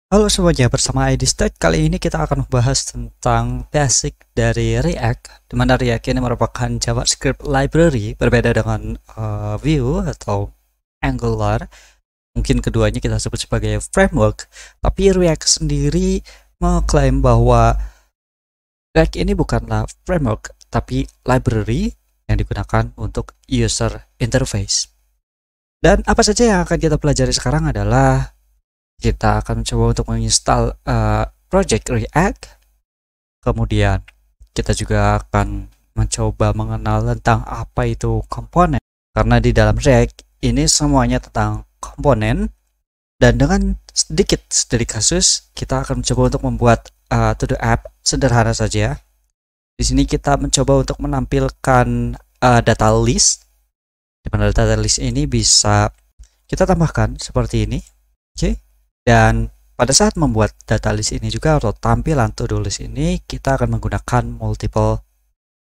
Halo semuanya, bersama ID Stack. Kali ini kita akan membahas tentang basic dari React, di mana React ini merupakan JavaScript library berbeda dengan Vue atau Angular. Mungkin keduanya kita sebut sebagai framework, tapi React sendiri mengklaim bahwa React ini bukanlah framework, tapi library yang digunakan untuk user interface. Dan apa saja yang akan kita pelajari sekarang adalah kita akan mencoba untuk menginstal project React. Kemudian kita juga akan mencoba mengenal tentang apa itu komponen, karena di dalam React ini semuanya tentang komponen. Dan dengan sedikit kasus, kita akan mencoba untuk membuat to-do app sederhana saja. Di sini kita mencoba untuk menampilkan data list, di mana data list ini bisa kita tambahkan seperti ini. Oke. Dan pada saat membuat data list ini juga atau tampilan to-do list ini, kita akan menggunakan multiple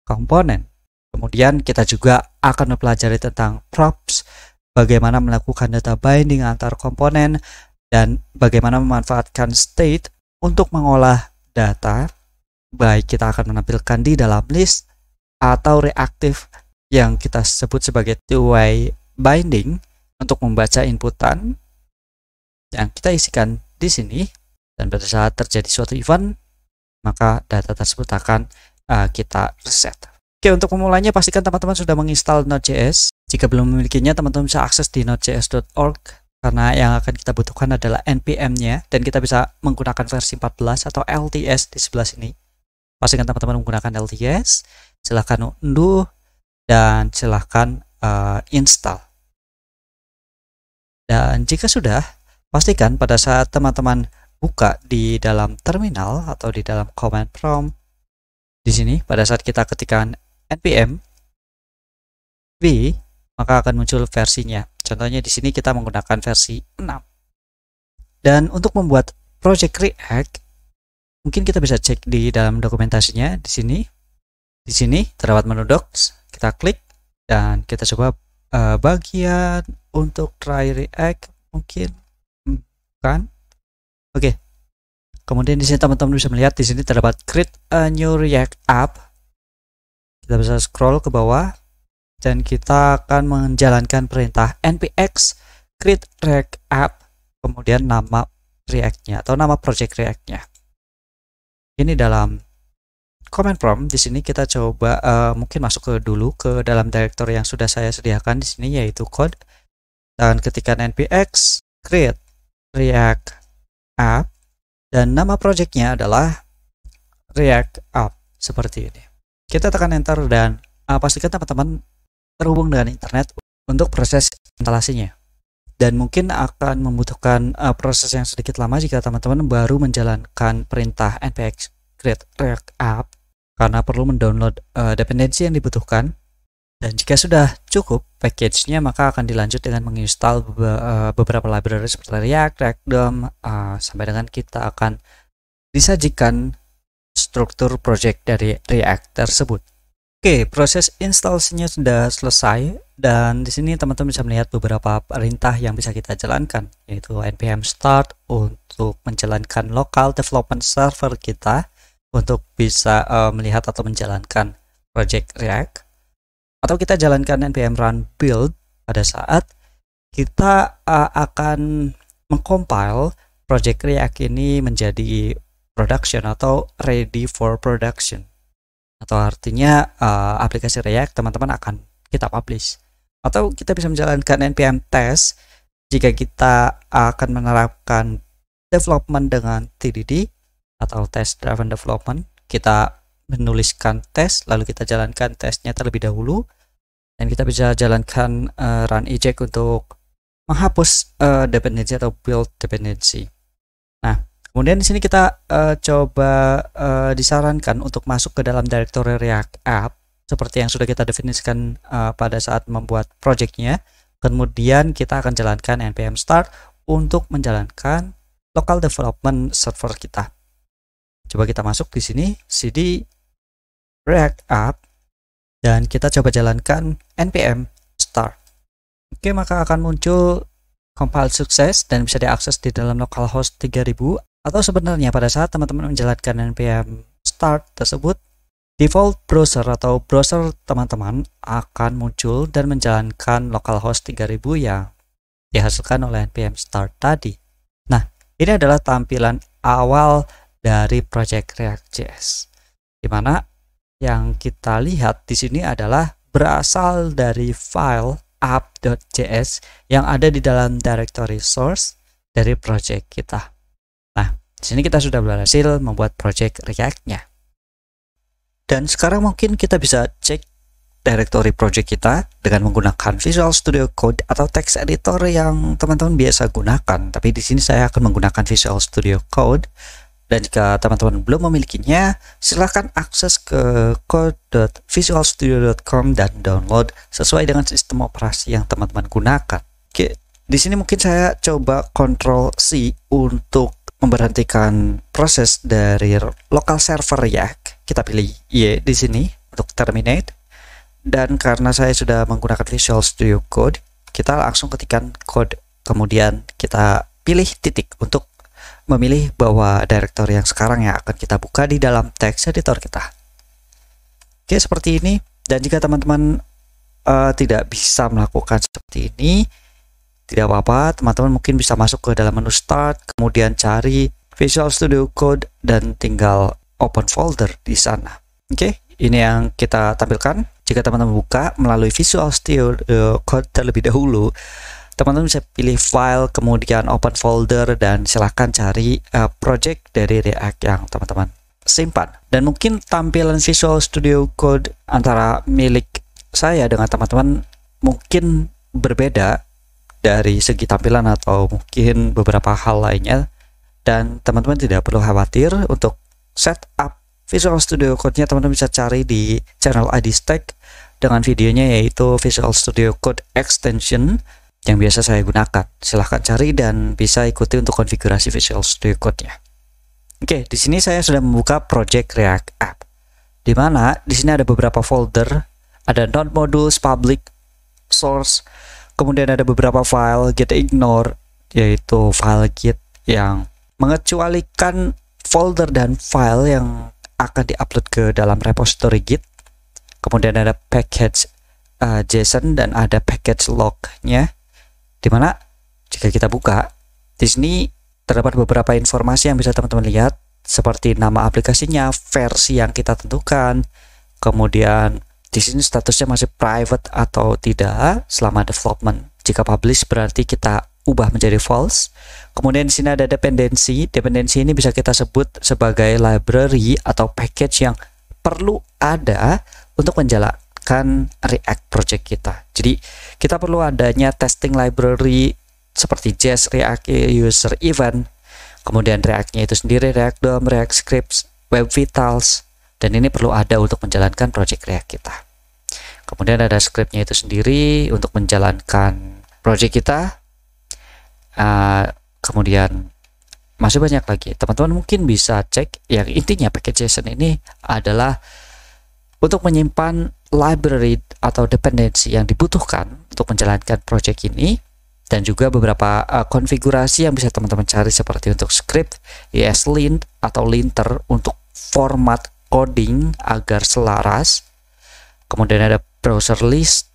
komponen. Kemudian kita juga akan mempelajari tentang props, bagaimana melakukan data binding antar komponen, dan bagaimana memanfaatkan state untuk mengolah data, baik kita akan menampilkan di dalam list atau reaktif yang kita sebut sebagai two-way binding untuk membaca inputan yang kita isikan di sini, dan pada saat terjadi suatu event maka data tersebut akan kita reset. Oke, untuk memulainya pastikan teman-teman sudah menginstal Node.js. Jika belum memilikinya, teman-teman bisa akses di nodejs.org, karena yang akan kita butuhkan adalah npm-nya, dan kita bisa menggunakan versi 14 atau LTS di sebelah sini. Pastikan teman-teman menggunakan LTS, silahkan unduh dan silahkan install. Dan jika sudah, pastikan pada saat teman-teman buka di dalam terminal atau di dalam command prompt di sini, pada saat kita ketikkan npm v, maka akan muncul versinya. Contohnya di sini kita menggunakan versi 6. Dan untuk membuat project React, mungkin kita bisa cek di dalam dokumentasinya di sini. Di sini terdapat menu docs, kita klik dan kita coba bagian untuk try React mungkin. Kan? Oke. Kemudian di sini teman-teman bisa melihat di sini terdapat create a new React app. Kita bisa scroll ke bawah dan kita akan menjalankan perintah npx create React app, kemudian nama React-nya atau nama project React-nya. Ini dalam command prompt. Di sini kita coba mungkin masuk dulu ke dalam directory yang sudah saya sediakan di sini, yaitu code, dan ketikkan npx create React app dan nama projectnya adalah React app seperti ini. Kita tekan enter dan pastikan teman-teman terhubung dengan internet untuk proses instalasinya, dan mungkin akan membutuhkan proses yang sedikit lama jika teman-teman baru menjalankan perintah npx create React app, karena perlu mendownload dependensi yang dibutuhkan. Dan jika sudah cukup package-nya, maka akan dilanjut dengan menginstal beberapa library seperti React, React DOM, sampai dengan kita akan disajikan struktur project dari React tersebut. Oke, proses instalasinya sudah selesai, dan di sini teman-teman bisa melihat beberapa perintah yang bisa kita jalankan, yaitu npm start untuk menjalankan local development server kita untuk bisa melihat atau menjalankan project React. Atau kita jalankan npm run build pada saat kita akan mengcompile project React ini menjadi production atau ready for production, atau artinya aplikasi React teman-teman akan kita publish. Atau kita bisa menjalankan npm test jika kita akan menerapkan development dengan TDD atau test driven development. Kita menuliskan tes, lalu kita jalankan tesnya terlebih dahulu, dan kita bisa jalankan run eject untuk menghapus dependency atau build dependency. Nah, kemudian di sini kita coba disarankan untuk masuk ke dalam directory React app seperti yang sudah kita definisikan pada saat membuat projectnya. Kemudian kita akan jalankan npm start untuk menjalankan local development server kita. Coba kita masuk di sini cd React app dan kita coba jalankan npm start. Oke, maka akan muncul compile sukses dan bisa diakses di dalam localhost 3000, atau sebenarnya pada saat teman-teman menjalankan npm start tersebut, default browser atau browser teman-teman akan muncul dan menjalankan localhost 3000 yang dihasilkan oleh npm start tadi. Nah, ini adalah tampilan awal dari project React.js, di mana yang kita lihat di sini adalah berasal dari file app.js yang ada di dalam directory source dari project kita. Nah, di sini kita sudah berhasil membuat project React-nya. Dan sekarang mungkin kita bisa cek directory project kita dengan menggunakan Visual Studio Code atau text editor yang teman-teman biasa gunakan. Tapi di sini saya akan menggunakan Visual Studio Code. Dan jika teman-teman belum memilikinya, silahkan akses ke code.visualstudio.com dan download sesuai dengan sistem operasi yang teman-teman gunakan. Oke, di sini mungkin saya coba Ctrl C untuk memberhentikan proses dari local server React. Kita pilih Y di sini untuk terminate. Dan karena saya sudah menggunakan Visual Studio Code, kita langsung ketikkan code, kemudian kita pilih titik untuk memilih bahwa directory yang sekarang yang akan kita buka di dalam text editor kita. Oke, seperti ini. Dan jika teman-teman tidak bisa melakukan seperti ini, tidak apa-apa, teman-teman mungkin bisa masuk ke dalam menu start, kemudian cari Visual Studio Code dan tinggal open folder di sana. Oke, ini yang kita tampilkan. Jika teman-teman buka melalui Visual Studio Code terlebih dahulu, teman-teman bisa pilih file, kemudian open folder, dan silahkan cari project dari React yang teman-teman simpan. Dan mungkin tampilan Visual Studio Code antara milik saya dengan teman-teman mungkin berbeda dari segi tampilan atau mungkin beberapa hal lainnya. Dan teman-teman tidak perlu khawatir untuk setup Visual Studio Code-nya. Teman-teman bisa cari di channel ID Stack dengan videonya, yaitu Visual Studio Code Extension yang biasa saya gunakan. Silahkan cari dan bisa ikuti untuk konfigurasi Visual Studio Code-nya. Oke, di sini saya sudah membuka project React App, di mana di sini ada beberapa folder, ada node modules, public, source, kemudian ada beberapa file git ignore, yaitu file git yang mengecualikan folder dan file yang akan diupload ke dalam repository git. Kemudian ada package JSON dan ada package log-nya, dimana jika kita buka di sini terdapat beberapa informasi yang bisa teman-teman lihat, seperti nama aplikasinya, versi yang kita tentukan, kemudian di sini statusnya masih private atau tidak selama development. Jika publish berarti kita ubah menjadi false. Kemudian di sini ada dependensi. Dependensi ini bisa kita sebut sebagai library atau package yang perlu ada untuk menjalankan React project kita. Jadi kita perlu adanya testing library seperti Jest, React User Event, kemudian React-nya itu sendiri, React DOM, React Scripts, Web Vitals, dan ini perlu ada untuk menjalankan project React kita. Kemudian ada scriptnya itu sendiri untuk menjalankan project kita. Kemudian masih banyak lagi. Teman-teman mungkin bisa cek, yang intinya package JSON ini adalah untuk menyimpan library atau dependensi yang dibutuhkan untuk menjalankan project ini, dan juga beberapa konfigurasi yang bisa teman-teman cari seperti untuk script, ESLint atau linter untuk format coding agar selaras. Kemudian ada browser list,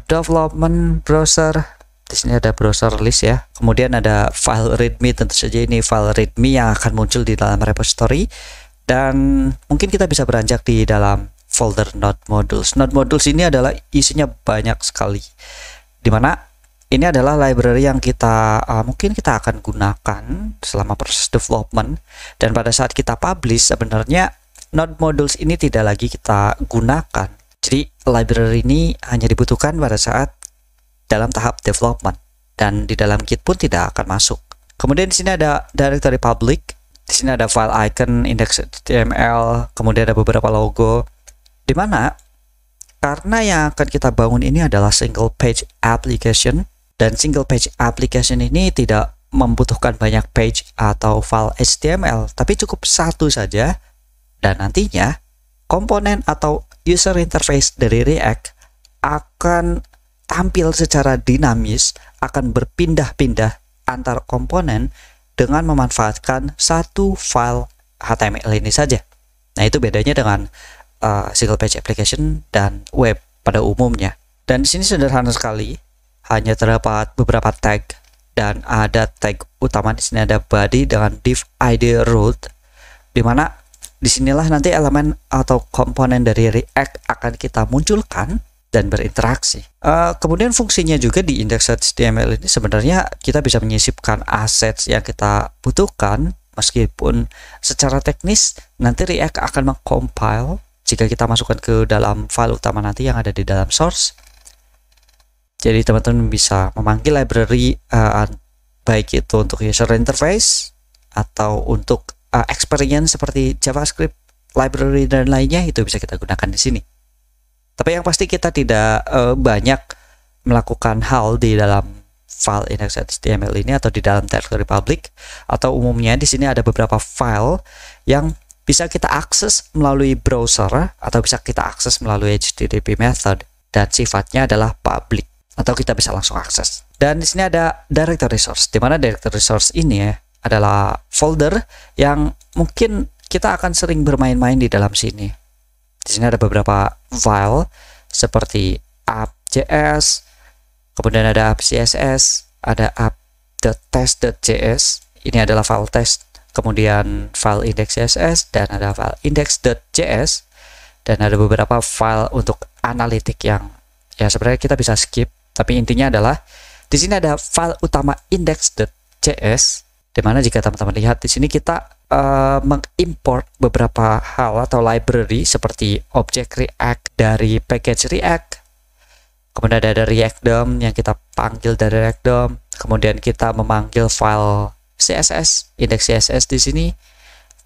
development browser. Di sini ada browser list ya. Kemudian ada file readme, tentu saja ini file readme yang akan muncul di dalam repository. Dan mungkin kita bisa beranjak di dalam folder node modules. Node modules ini adalah isinya banyak sekali, dimana ini adalah library yang kita mungkin kita akan gunakan selama proses development. Dan pada saat kita publish, sebenarnya node modules ini tidak lagi kita gunakan. Jadi library ini hanya dibutuhkan pada saat dalam tahap development, dan di dalam Git pun tidak akan masuk. Kemudian di sini ada directory public, di sini ada file icon, index.html, kemudian ada beberapa logo, di mana karena yang akan kita bangun ini adalah single page application, dan single page application ini tidak membutuhkan banyak page atau file HTML, tapi cukup satu saja, dan nantinya komponen atau user interface dari React akan tampil secara dinamis akan berpindah-pindah antar komponen dengan memanfaatkan satu file HTML ini saja. Nah, itu bedanya dengan single page application dan web pada umumnya. Dan di sini sederhana sekali, hanya terdapat beberapa tag dan ada tag utama. Di sini ada body dengan div id root, di mana disinilah nanti elemen atau komponen dari React akan kita munculkan dan berinteraksi. Kemudian fungsinya juga di index.html ini sebenarnya kita bisa menyisipkan assets yang kita butuhkan, meskipun secara teknis nanti React akan mengcompile jika kita masukkan ke dalam file utama nanti yang ada di dalam source. Jadi teman-teman bisa memanggil library baik itu untuk user interface atau untuk experience seperti JavaScript, library dan lainnya, itu bisa kita gunakan di sini. Tapi yang pasti kita tidak banyak melakukan hal di dalam file index.html ini atau di dalam directory public, atau umumnya di sini ada beberapa file yang bisa kita akses melalui browser atau bisa kita akses melalui HTTP method dan sifatnya adalah public, atau kita bisa langsung akses. Dan di sini ada directory source, di mana directory source ini adalah folder yang mungkin kita akan sering bermain-main di dalam sini. Di sini ada beberapa file seperti app.js, kemudian ada app CSS, ada app.test.js. Ini adalah file test, kemudian file index.css, dan ada file index.js, dan ada beberapa file untuk analitik yang ya sebenarnya kita bisa skip. Tapi intinya adalah di sini ada file utama index.js, di mana jika teman-teman lihat di sini kita mengimport beberapa hal atau library seperti objek React dari package React, kemudian ada React DOM yang kita panggil dari React DOM, kemudian kita memanggil file CSS, index CSS di sini,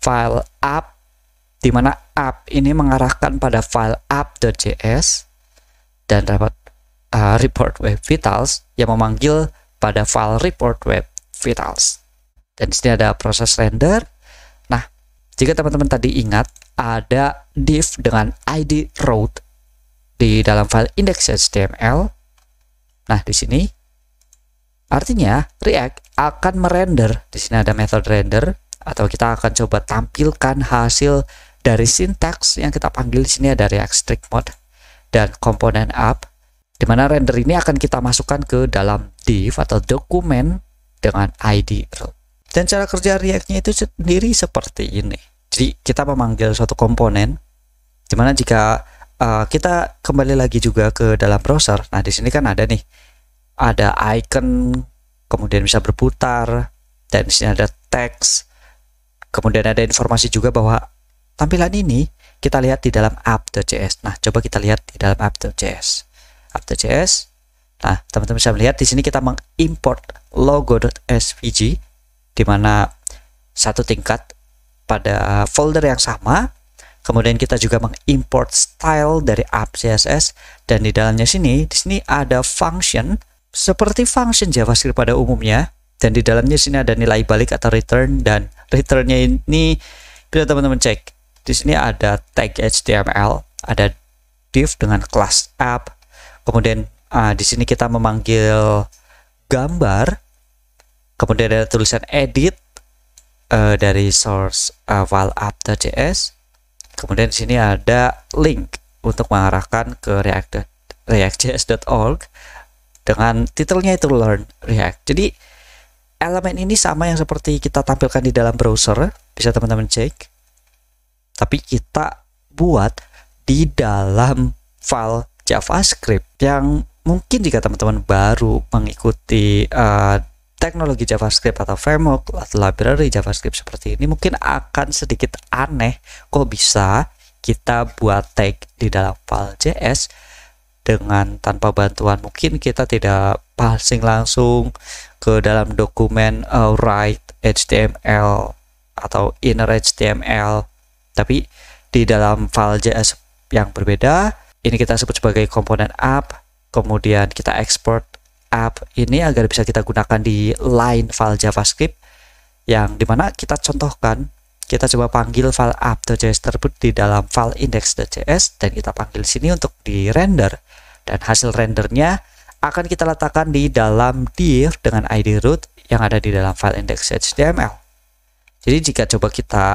file app, di mana app ini mengarahkan pada file app.js, dan dapat report web vitals yang memanggil pada file report web vitals. Dan di sini ada proses render. Nah, jika teman-teman tadi ingat ada div dengan id root di dalam file index.html. Nah, di sini artinya React akan merender. Di sini ada method render, atau kita akan coba tampilkan hasil dari syntax yang kita panggil. Di sini ada React strict mode dan komponen app, di mana render ini akan kita masukkan ke dalam div atau dokumen dengan id root. Dan cara kerja React-nya itu sendiri seperti ini. Jadi kita memanggil suatu komponen, di mana jika kita kembali lagi juga ke dalam browser. Nah, di sini kan ada nih, ada icon, kemudian bisa berputar, dan di sini ada teks, kemudian ada informasi juga bahwa tampilan ini kita lihat di dalam app.js. Nah, coba kita lihat di dalam app.js. App.js. Nah, teman-teman bisa melihat di sini kita mengimport logo.svg, di mana satu tingkat pada folder yang sama. Kemudian kita juga mengimport style dari app.css, dan di dalamnya di sini ada function seperti function JavaScript pada umumnya, dan di dalamnya sini ada nilai balik atau return, dan returnnya ini bisa teman-teman cek. Di sini ada tag HTML, ada div dengan kelas app, kemudian di sini kita memanggil gambar, kemudian ada tulisan edit dari source file app.js, kemudian di sini ada link untuk mengarahkan ke react.js.org dengan titelnya itu Learn React. Jadi elemen ini sama yang seperti kita tampilkan di dalam browser, bisa teman-teman cek, tapi kita buat di dalam file JavaScript yang mungkin jika teman-teman baru mengikuti teknologi JavaScript atau framework atau library JavaScript seperti ini, mungkin akan sedikit aneh kok bisa kita buat tag di dalam file JS dengan tanpa bantuan. Mungkin kita tidak passing langsung ke dalam dokumen write HTML atau inner HTML, tapi di dalam file JS yang berbeda. Ini kita sebut sebagai komponen app, kemudian kita export app ini agar bisa kita gunakan di line file JavaScript, yang dimana kita contohkan, kita coba panggil file app.js tersebut di dalam file index.js, dan kita panggil sini untuk di render, dan hasil rendernya akan kita letakkan di dalam div dengan ID root yang ada di dalam file index.html. Jadi jika coba kita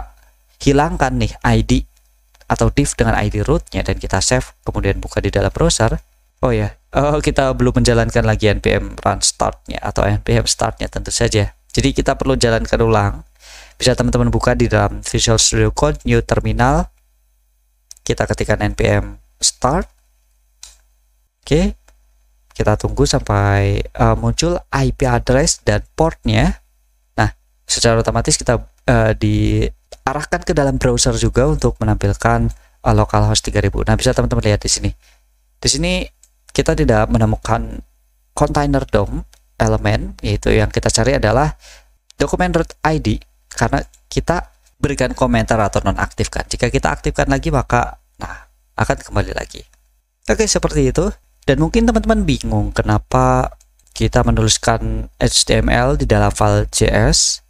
hilangkan nih ID atau div dengan ID rootnya dan kita save kemudian buka di dalam browser, kita belum menjalankan lagi npm run startnya atau npm startnya tentu saja. Jadi kita perlu jalankan ulang. Bisa teman-teman buka di dalam Visual Studio Code new terminal, kita ketikkan npm start. Oke, kita tunggu sampai muncul IP address dan portnya. Nah, secara otomatis kita diarahkan ke dalam browser juga untuk menampilkan localhost 3000. Nah, bisa teman-teman lihat di sini. Di sini kita tidak menemukan container DOM elemen, yaitu yang kita cari adalah dokumen root ID, karena kita berikan komentar atau nonaktifkan. Jika kita aktifkan lagi maka akan kembali lagi. Oke, seperti itu. Dan mungkin teman-teman bingung kenapa kita menuliskan HTML di dalam file JS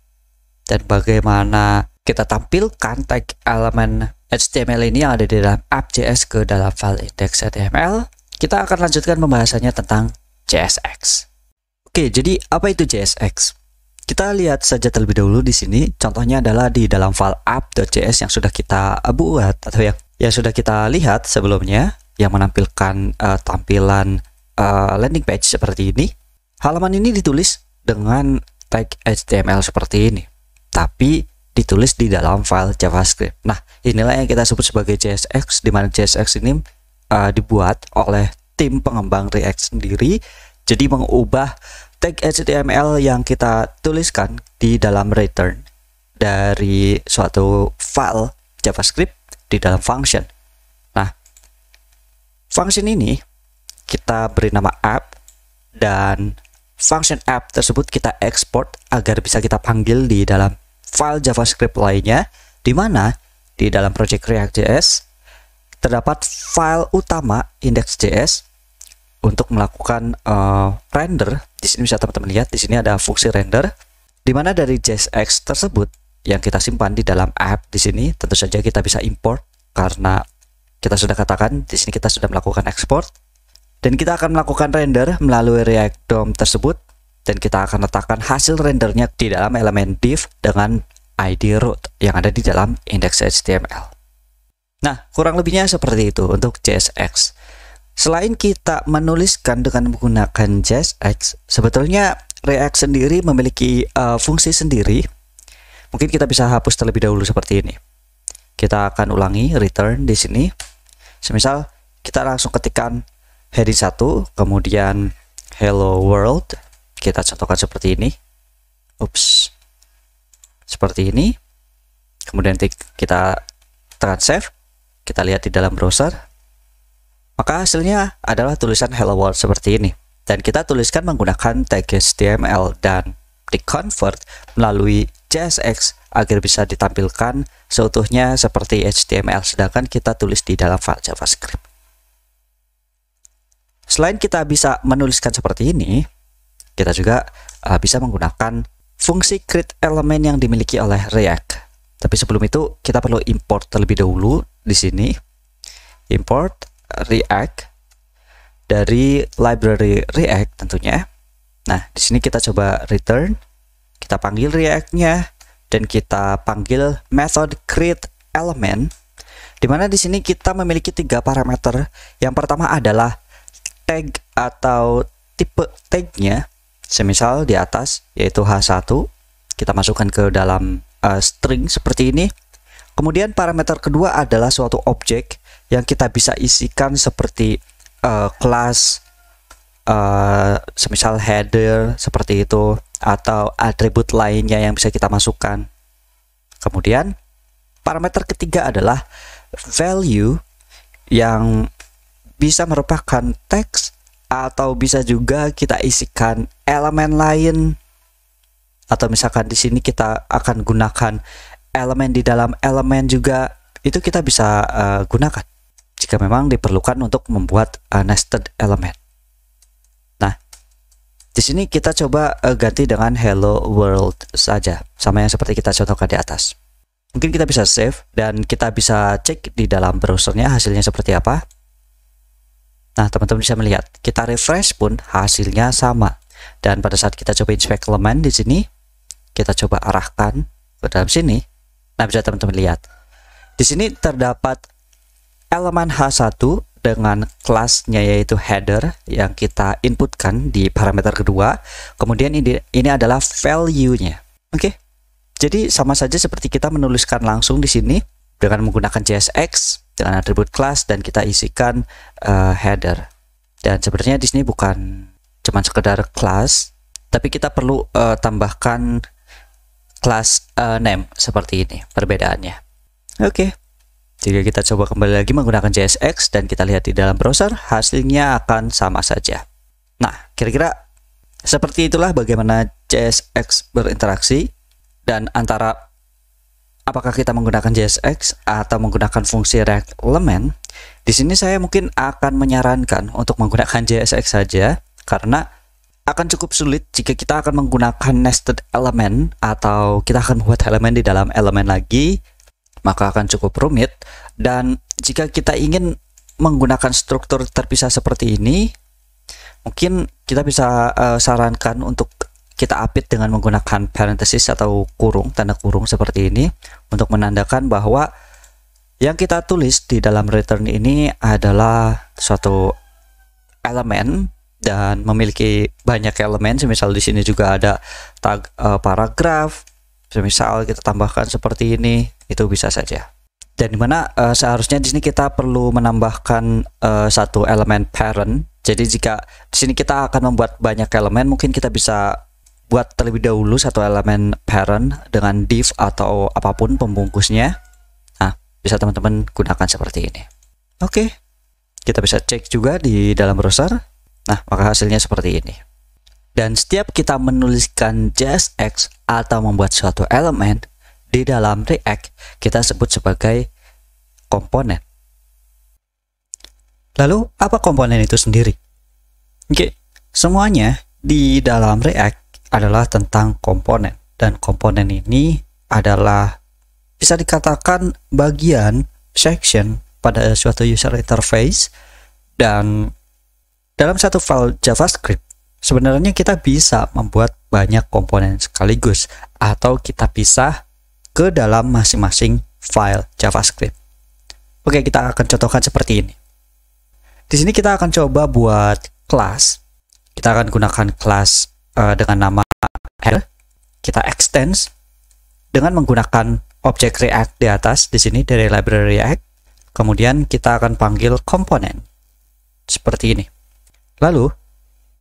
dan bagaimana kita tampilkan tag elemen HTML ini yang ada di dalam app.js ke dalam file index.html. Kita akan lanjutkan pembahasannya tentang JSX. Oke, jadi apa itu JSX? Kita lihat saja terlebih dahulu di sini. Contohnya adalah di dalam file app.js yang sudah kita buat atau yang sudah kita lihat sebelumnya, yang menampilkan tampilan landing page seperti ini. Halaman ini ditulis dengan tag HTML seperti ini, tapi ditulis di dalam file JavaScript. Nah, inilah yang kita sebut sebagai JSX, di mana JSX ini dibuat oleh tim pengembang React sendiri. Jadi mengubah tag HTML yang kita tuliskan di dalam return dari suatu file JavaScript di dalam function. Nah, function ini kita beri nama app, dan function app tersebut kita export agar bisa kita panggil di dalam file JavaScript lainnya, di mana di dalam project React.js terdapat file utama index.js untuk melakukan render. Di sini bisa teman-teman lihat, di sini ada fungsi render, di mana dari JSX tersebut yang kita simpan di dalam app di sini, tentu saja kita bisa import karena kita sudah katakan di sini kita sudah melakukan export, dan kita akan melakukan render melalui React DOM tersebut, dan kita akan letakkan hasil rendernya di dalam elemen div dengan ID root yang ada di dalam index.html. Nah, kurang lebihnya seperti itu untuk JSX. Selain kita menuliskan dengan menggunakan JSX, sebetulnya React sendiri memiliki fungsi sendiri. Mungkin kita bisa hapus terlebih dahulu seperti ini. Kita akan ulangi return di sini. Semisal kita langsung ketikkan heading 1, kemudian hello world. Kita contohkan seperti ini. Seperti ini. Kemudian kita tekan save. Kita lihat di dalam browser, maka hasilnya adalah tulisan hello world seperti ini, dan kita tuliskan menggunakan tag HTML dan di-convert melalui JSX agar bisa ditampilkan seutuhnya seperti HTML, sedangkan kita tulis di dalam file JavaScript. Selain kita bisa menuliskan seperti ini, kita juga bisa menggunakan fungsi create element yang dimiliki oleh React. Tapi sebelum itu kita perlu import terlebih dahulu. Di sini import React dari library React tentunya. Nah, di sini kita coba return, kita panggil React-nya, dan kita panggil method create element, di mana di sini kita memiliki 3 parameter. Yang pertama adalah tag atau tipe tagnya, semisal di atas yaitu H1, kita masukkan ke dalam string seperti ini. Kemudian parameter kedua adalah suatu objek yang kita bisa isikan seperti kelas, semisal header seperti itu, atau atribut lainnya yang bisa kita masukkan. Kemudian parameter ketiga adalah value yang bisa merupakan teks, atau bisa juga kita isikan elemen lain, atau misalkan di sini kita akan gunakan elemen di dalam elemen juga, itu kita bisa gunakan jika memang diperlukan untuk membuat nested element. Nah, di sini kita coba ganti dengan hello world saja, sama yang seperti kita contohkan di atas. Mungkin kita bisa save dan kita bisa cek di dalam browsernya hasilnya seperti apa. Nah, teman-teman bisa melihat, kita refresh pun hasilnya sama. Dan pada saat kita coba inspect elemen di sini, kita coba arahkan ke dalam sini. Nah, bisa teman-teman lihat. Di sini terdapat elemen H1 dengan kelasnya yaitu header yang kita inputkan di parameter kedua. Kemudian ini adalah value-nya. Oke. Jadi sama saja seperti kita menuliskan langsung di sini dengan menggunakan JSX dengan atribut class dan kita isikan header. Dan sebenarnya di sini bukan cuma sekedar class, tapi kita perlu tambahkan class name seperti ini perbedaannya. Oke. Jika kita coba kembali lagi menggunakan JSX dan kita lihat di dalam browser, hasilnya akan sama saja. Nah, kira-kira seperti itulah bagaimana JSX berinteraksi. Dan antara apakah kita menggunakan JSX atau menggunakan fungsi React Element, di sini saya mungkin akan menyarankan untuk menggunakan JSX saja, karena akan cukup sulit jika kita akan menggunakan nested element atau kita akan membuat elemen di dalam elemen lagi, maka akan cukup rumit. Dan jika kita ingin menggunakan struktur terpisah seperti ini, mungkin kita bisa sarankan untuk kita apit dengan menggunakan parenthesis atau kurung, tanda kurung seperti ini, untuk menandakan bahwa yang kita tulis di dalam return ini adalah suatu elemen dan memiliki banyak elemen. Semisal di sini juga ada tag paragraf, semisal kita tambahkan seperti ini, itu bisa saja. Dan dimana seharusnya di sini kita perlu menambahkan satu elemen parent. Jadi jika di sini kita akan membuat banyak elemen, mungkin kita bisa buat terlebih dahulu satu elemen parent dengan div atau apapun pembungkusnya. Nah, bisa teman-teman gunakan seperti ini. Oke, kita bisa cek juga di dalam browser. Nah, maka hasilnya seperti ini. Dan setiap kita menuliskan JSX atau membuat suatu elemen di dalam React, kita sebut sebagai komponen. Lalu, apa komponen itu sendiri? Oke, semuanya di dalam React adalah tentang komponen, dan komponen ini adalah bisa dikatakan bagian section pada suatu user interface. Dan dalam satu file JavaScript sebenarnya kita bisa membuat banyak komponen sekaligus, atau kita pisah ke dalam masing-masing file JavaScript. Oke, kita akan contohkan seperti ini. Di sini kita akan coba buat kelas. Kita akan gunakan kelas dengan nama header. Kita extends dengan menggunakan objek React di atas di sini dari library React. Kemudian kita akan panggil komponen seperti ini. Lalu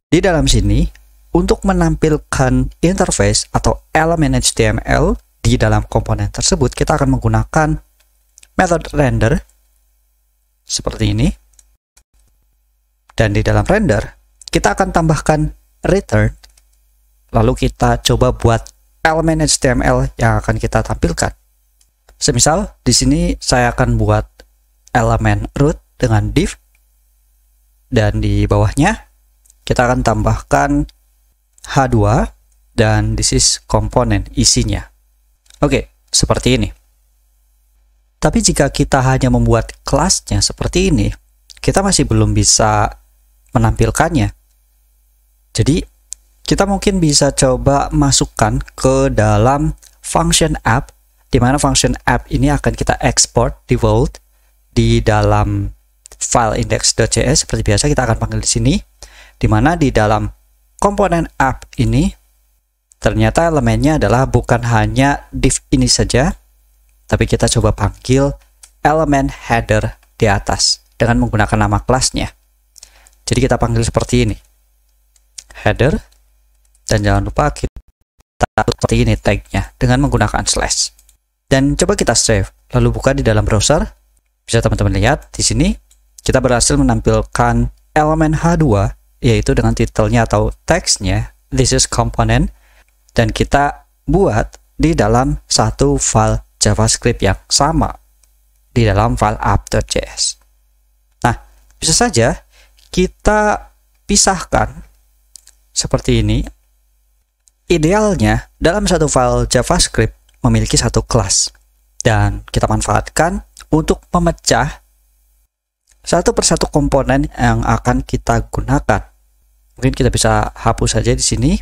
di dalam sini untuk menampilkan interface atau elemen HTML di dalam komponen tersebut, kita akan menggunakan method render seperti ini. Dan di dalam render kita akan tambahkan return. Lalu kita coba buat elemen HTML yang akan kita tampilkan. Semisal di sini saya akan buat elemen root dengan div, dan di bawahnya kita akan tambahkan H2 dan this is komponen isinya. Oke, seperti ini. Tapi jika kita hanya membuat kelasnya seperti ini, kita masih belum bisa menampilkannya. Jadi kita mungkin bisa coba masukkan ke dalam function app, di mana function app ini akan kita export default di dalam file index.js. Seperti biasa kita akan panggil di sini, di mana di dalam komponen app ini ternyata elemennya adalah bukan hanya div ini saja, tapi kita coba panggil elemen header di atas dengan menggunakan nama kelasnya. Jadi kita panggil seperti ini, header. Dan jangan lupa kita seperti ini tagnya dengan menggunakan slash. Dan coba kita save, lalu buka di dalam browser. Bisa teman-teman lihat di sini kita berhasil menampilkan elemen H2, yaitu dengan titelnya atau teksnya this is component, dan kita buat di dalam satu file JavaScript yang sama di dalam file app.js. Nah, bisa saja kita pisahkan seperti ini. Idealnya dalam satu file JavaScript memiliki satu kelas, dan kita manfaatkan untuk memecah satu persatu komponen yang akan kita gunakan. Mungkin kita bisa hapus saja di sini,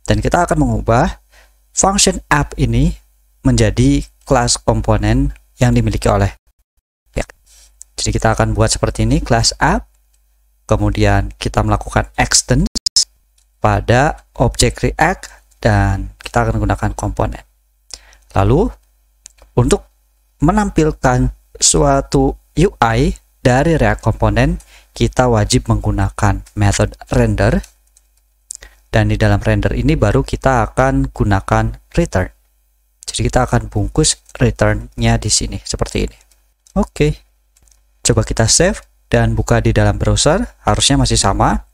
dan kita akan mengubah function app ini menjadi kelas komponen yang dimiliki oleh ya. Jadi kita akan buat seperti ini, kelas app, kemudian kita melakukan extend pada objek React, dan kita akan menggunakan komponen. Lalu untuk menampilkan suatu UI dari React komponen, kita wajib menggunakan method render, dan di dalam render ini baru kita akan gunakan return. Jadi kita akan bungkus return-nya di sini seperti ini. Oke, coba kita save dan buka di dalam browser. Harusnya masih sama.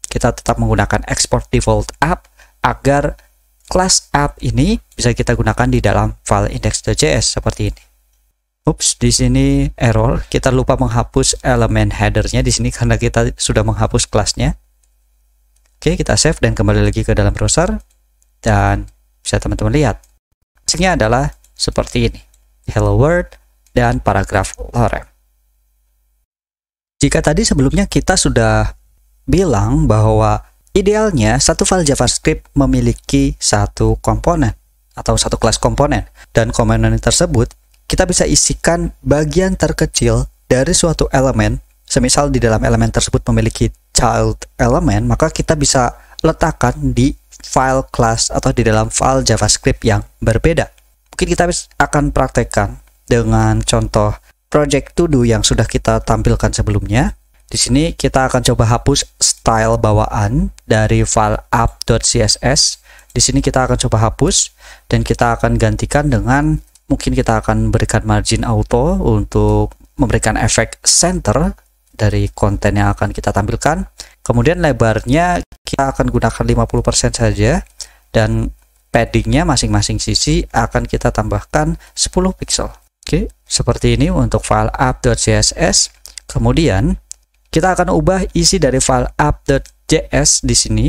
Kita tetap menggunakan export default app agar kelas app ini bisa kita gunakan di dalam file index.js seperti ini. Ups, di sini error. Kita lupa menghapus elemen header-nya di sini karena kita sudah menghapus kelasnya. Oke, kita save dan kembali lagi ke dalam browser, dan bisa teman-teman lihat hasilnya adalah seperti ini. Hello world dan paragraf lorem. Jika tadi sebelumnya kita sudah bilang bahwa idealnya satu file JavaScript memiliki satu komponen atau satu kelas komponen, dan komponen tersebut kita bisa isikan bagian terkecil dari suatu elemen. Semisal di dalam elemen tersebut memiliki child element, maka kita bisa letakkan di file class atau di dalam file JavaScript yang berbeda. Mungkin kita akan praktekkan dengan contoh project to do yang sudah kita tampilkan sebelumnya. Di sini kita akan coba hapus style bawaan dari file app.css. Di sini kita akan coba hapus dan kita akan gantikan dengan, mungkin kita akan berikan margin auto untuk memberikan efek center dari konten yang akan kita tampilkan. Kemudian lebarnya kita akan gunakan 50% saja, dan paddingnya masing-masing sisi akan kita tambahkan 10 pixel. Oke, seperti ini untuk file app.css. Kemudian kita akan ubah isi dari file app.js di sini.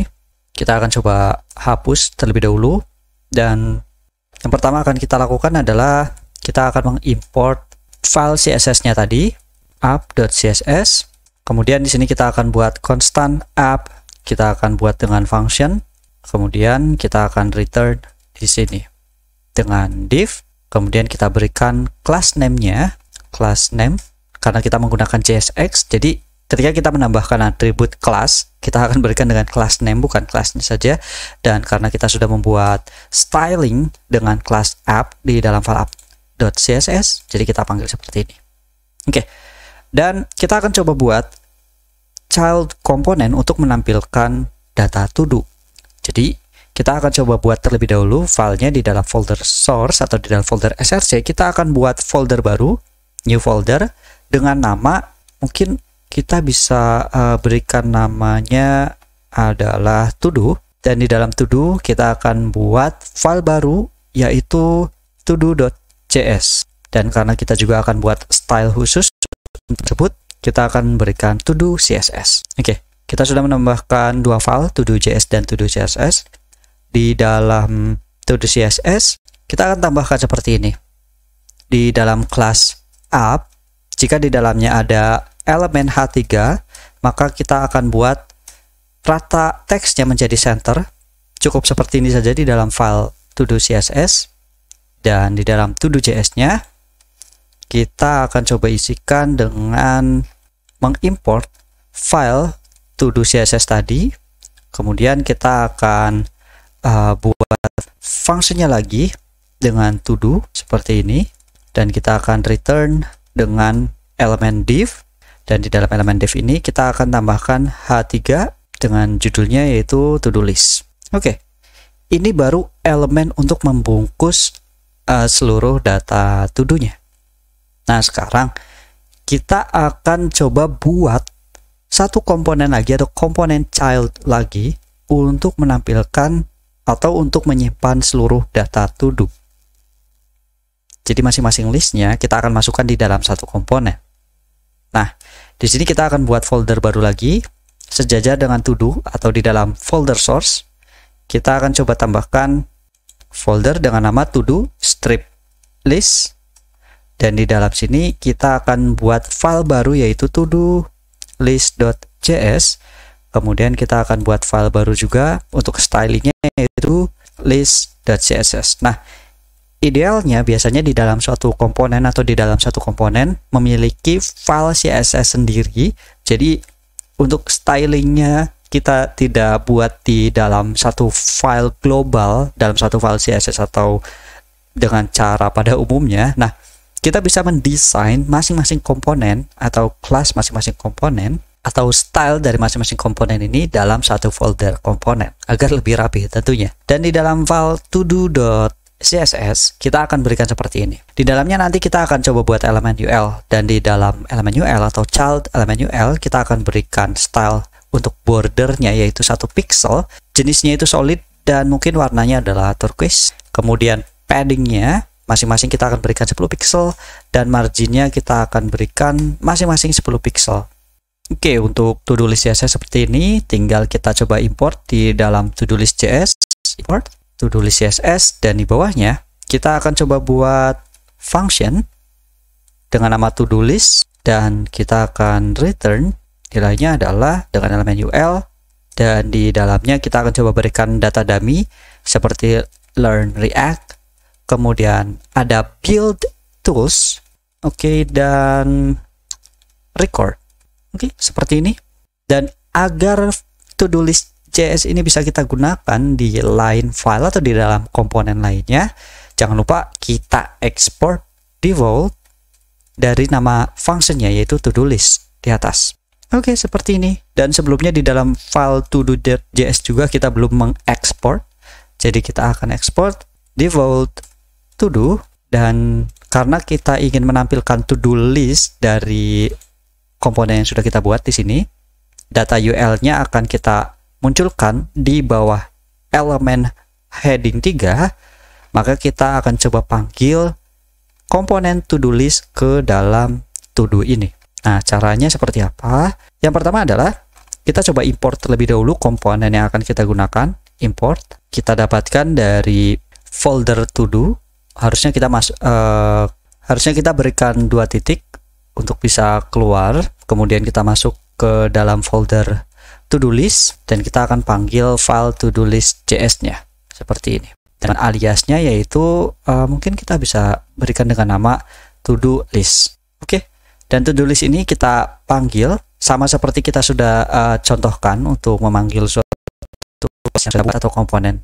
Kita akan coba hapus terlebih dahulu, dan yang pertama akan kita lakukan adalah kita akan mengimport file CSS-nya tadi, app.css. Kemudian di sini kita akan buat constant app, kita akan buat dengan function. Kemudian kita akan return di sini dengan div. Kemudian kita berikan class name-nya, class name, karena kita menggunakan JSX. Jadi ketika kita menambahkan atribut class, kita akan berikan dengan class name, bukan kelasnya saja. Dan karena kita sudah membuat styling dengan class app di dalam file app.css, jadi kita panggil seperti ini. Oke, dan kita akan coba buat child komponen untuk menampilkan data to do. Jadi kita akan coba buat terlebih dahulu filenya di dalam folder source atau di dalam folder src. Kita akan buat folder baru, new folder, dengan nama, mungkin kita bisa berikan namanya adalah to do, dan di dalam to do kita akan buat file baru yaitu todo.js, dan karena kita juga akan buat style khusus tersebut, kita akan berikan to do css. Oke, kita sudah menambahkan dua file, todo.js dan todo.css. Di dalam todo css kita akan tambahkan seperti ini. Di dalam kelas app, jika di dalamnya ada elemen H3, maka kita akan buat rata teksnya menjadi center. Cukup seperti ini saja di dalam file todo.css. Dan di dalam todo.js-nya kita akan coba isikan dengan mengimport file todo.css tadi. Kemudian kita akan buat fungsinya lagi dengan to do seperti ini, dan kita akan return dengan elemen div, dan di dalam elemen div ini kita akan tambahkan H3 dengan judulnya yaitu to do list. Oke, ini baru elemen untuk membungkus seluruh data to do-nya. Nah, sekarang kita akan coba buat satu komponen lagi atau komponen child lagi untuk menampilkan atau untuk menyimpan seluruh data to do. Jadi masing-masing listnya kita akan masukkan di dalam satu komponen. Nah, di sini kita akan buat folder baru lagi sejajar dengan to do atau di dalam folder source. Kita akan coba tambahkan folder dengan nama to do strip list, Dan di dalam sini kita akan buat file baru yaitu todo list.js. Kemudian kita akan buat file baru juga untuk stylingnya yaitu list.css. Nah, idealnya biasanya di dalam suatu komponen atau di dalam satu komponen memiliki file CSS sendiri. Jadi untuk stylingnya kita tidak buat di dalam satu file global, dalam satu file CSS atau dengan cara pada umumnya. Nah, kita bisa mendesain masing-masing komponen atau kelas masing-masing komponen atau style dari masing-masing komponen ini dalam satu folder komponen agar lebih rapi tentunya. Dan di dalam file todo.css kita akan berikan seperti ini. Di dalamnya nanti kita akan coba buat elemen UL, dan di dalam elemen UL atau child elemen UL kita akan berikan style untuk bordernya yaitu 1 pixel, jenisnya itu solid dan mungkin warnanya adalah turquoise. Kemudian paddingnya masing-masing kita akan berikan 10 pixel dan marginnya kita akan berikan masing-masing 10 pixel. Oke, untuk to-do list CSS seperti ini tinggal kita coba import di dalam to-do list JS, import to-do list CSS, dan di bawahnya kita akan coba buat function dengan nama to-do list dan kita akan return nilainya adalah dengan elemen UL, dan di dalamnya kita akan coba berikan data dummy seperti learn React, kemudian ada build tools, oke, dan record. Oke, seperti ini. Dan agar to-do list JS ini bisa kita gunakan di lain file atau di dalam komponen lainnya, jangan lupa kita ekspor default dari nama functionnya yaitu to-do list di atas. Oke, seperti ini. Dan sebelumnya di dalam file todo.js juga kita belum mengekspor. Jadi kita akan ekspor default to-do, dan karena kita ingin menampilkan to-do list dari komponen yang sudah kita buat di sini, data UL-nya akan kita munculkan di bawah elemen heading 3, maka kita akan coba panggil komponen to-do list ke dalam to-do ini. Nah, caranya seperti apa? Yang pertama adalah kita coba import terlebih dahulu komponen yang akan kita gunakan. Import, kita dapatkan dari folder to-do. Harusnya kita berikan 2 titik untuk bisa keluar, kemudian kita masuk ke dalam folder to-do list dan kita akan panggil file to-do list JS-nya seperti ini. Dan aliasnya yaitu mungkin kita bisa berikan dengan nama to-do list. Oke. Dan to-do list ini kita panggil sama seperti kita sudah contohkan untuk memanggil suatu kelas yang sudah buat atau komponen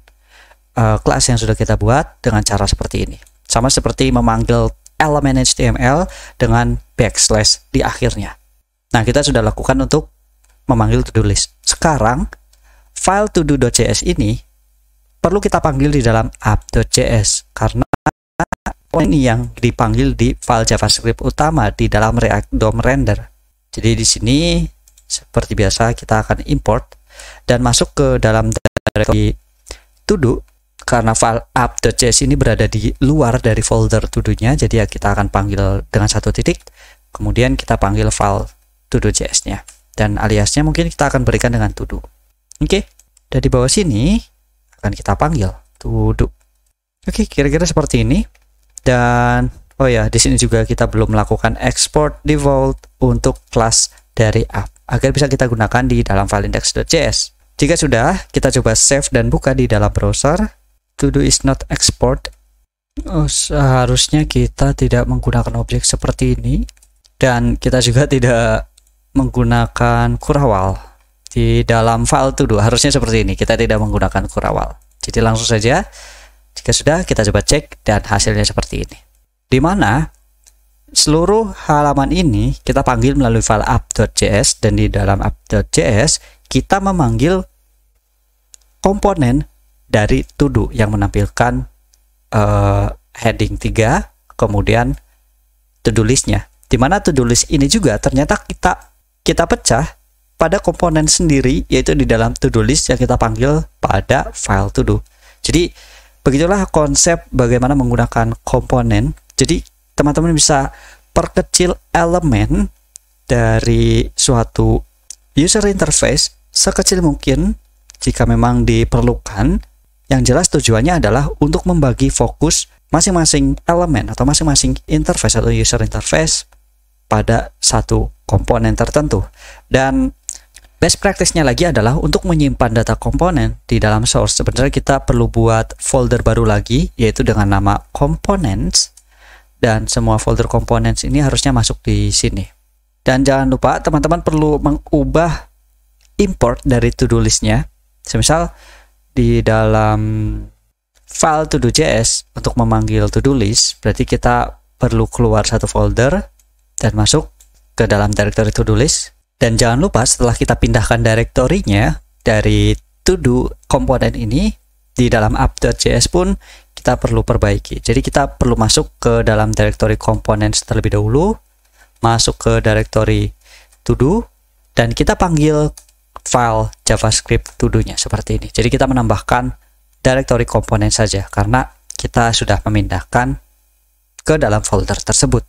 kelas yang sudah kita buat dengan cara seperti ini. Sama seperti memanggil elemen HTML dengan backslash di akhirnya. Nah, kita sudah lakukan untuk memanggil to-do list. Sekarang, file todo.js ini perlu kita panggil di dalam app.js karena ini yang dipanggil di file JavaScript utama di dalam React DOM render. Jadi di sini seperti biasa kita akan import dan masuk ke dalam directory todo. Karena file app.js ini berada di luar dari folder to-do-nya, jadi ya kita akan panggil dengan 1 titik, kemudian kita panggil file todo.js-nya, dan aliasnya mungkin kita akan berikan dengan todo. Oke, dan di bawah sini akan kita panggil todo. Oke, kira-kira seperti ini. Dan oh ya, di sini juga kita belum melakukan export default untuk kelas dari app agar bisa kita gunakan di dalam file index.js. Jika sudah, kita coba save dan buka di dalam browser. To-do is not export. Seharusnya kita tidak menggunakan objek seperti ini, dan kita juga tidak menggunakan kurawal di dalam file to-do. Harusnya seperti ini, kita tidak menggunakan kurawal. Jadi langsung saja, jika sudah kita coba cek dan hasilnya seperti ini, di mana seluruh halaman ini kita panggil melalui file app.js, dan di dalam app.js kita memanggil komponen dari to-do yang menampilkan heading 3, kemudian to-do list-nya. Di mana to-do list ini juga ternyata kita pecah pada komponen sendiri, yaitu di dalam to-do list yang kita panggil pada file to-do. Jadi begitulah konsep bagaimana menggunakan komponen. Jadi teman-teman bisa perkecil elemen dari suatu user interface sekecil mungkin jika memang diperlukan. Yang jelas tujuannya adalah untuk membagi fokus masing-masing elemen atau masing-masing interface atau user interface pada satu komponen tertentu. Dan best practice-nya lagi adalah untuk menyimpan data komponen di dalam source. Sebenarnya kita perlu buat folder baru lagi, yaitu dengan nama components, dan semua folder components ini harusnya masuk di sini. Dan jangan lupa teman-teman perlu mengubah import dari to-do list-nya. Semisal di dalam file to-do.js untuk memanggil to-do list, berarti kita perlu keluar satu folder dan masuk ke dalam directory to-do list. Dan jangan lupa setelah kita pindahkan direktorinya dari to-do komponen ini, di dalam app.js pun kita perlu perbaiki. Jadi kita perlu masuk ke dalam directory components terlebih dahulu, masuk ke directory to-do, dan kita panggil file JavaScript to-do-nya seperti ini. Jadi kita menambahkan directory komponen saja karena kita sudah memindahkan ke dalam folder tersebut.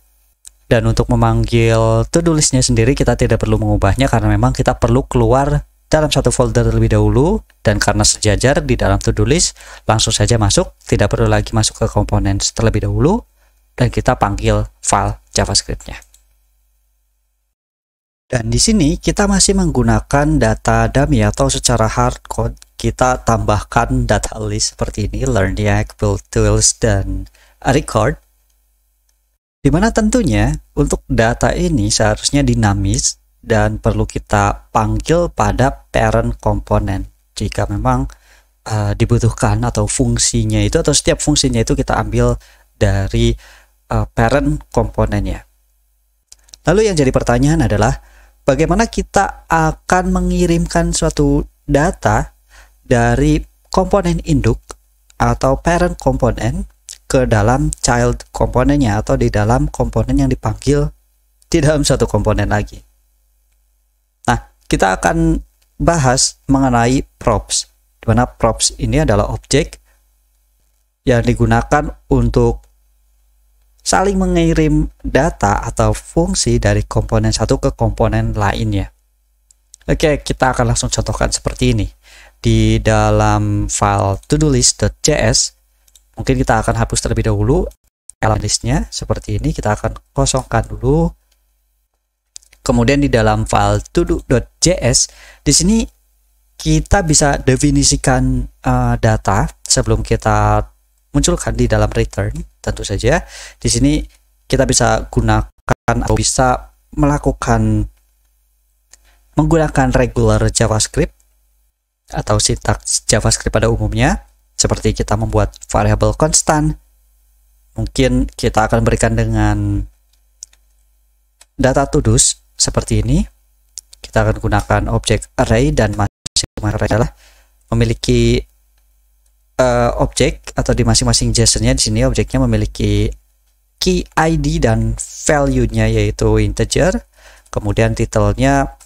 Dan untuk memanggil to-do list-nya sendiri kita tidak perlu mengubahnya karena memang kita perlu keluar dalam satu folder terlebih dahulu, dan karena sejajar di dalam to-do list langsung saja masuk, tidak perlu lagi masuk ke komponen terlebih dahulu, dan kita panggil file JavaScript-nya. Dan di sini kita masih menggunakan data dummy atau secara hardcode kita tambahkan data list seperti ini, LearnYak, build tools, dan record. Dimana tentunya untuk data ini seharusnya dinamis dan perlu kita panggil pada parent komponen jika memang dibutuhkan, atau fungsinya itu atau setiap fungsinya itu kita ambil dari parent komponennya. Lalu yang jadi pertanyaan adalah bagaimana kita akan mengirimkan suatu data dari komponen induk atau parent komponen ke dalam child komponennya atau di dalam komponen yang dipanggil di dalam satu komponen lagi. Nah, kita akan bahas mengenai props, di mana props ini adalah objek yang digunakan untuk saling mengirim data atau fungsi dari komponen satu ke komponen lainnya. Oke, kita akan langsung contohkan seperti ini. Di dalam file todolist.js, mungkin kita akan hapus terlebih dahulu element listnya seperti ini. Kita akan kosongkan dulu. Kemudian di dalam file todo.js, di sini kita bisa definisikan data sebelum kita munculkan di dalam return. Tentu saja di sini kita bisa gunakan atau bisa menggunakan regular JavaScript atau sintaks JavaScript pada umumnya. Seperti kita membuat variabel konstan, mungkin kita akan berikan dengan data to-dos seperti ini. Kita akan gunakan objek array, dan masing-masing array adalah memiliki objek, atau di masing-masing JSON-nya di sini objeknya memiliki key ID dan value-nya yaitu integer. Kemudian title-nya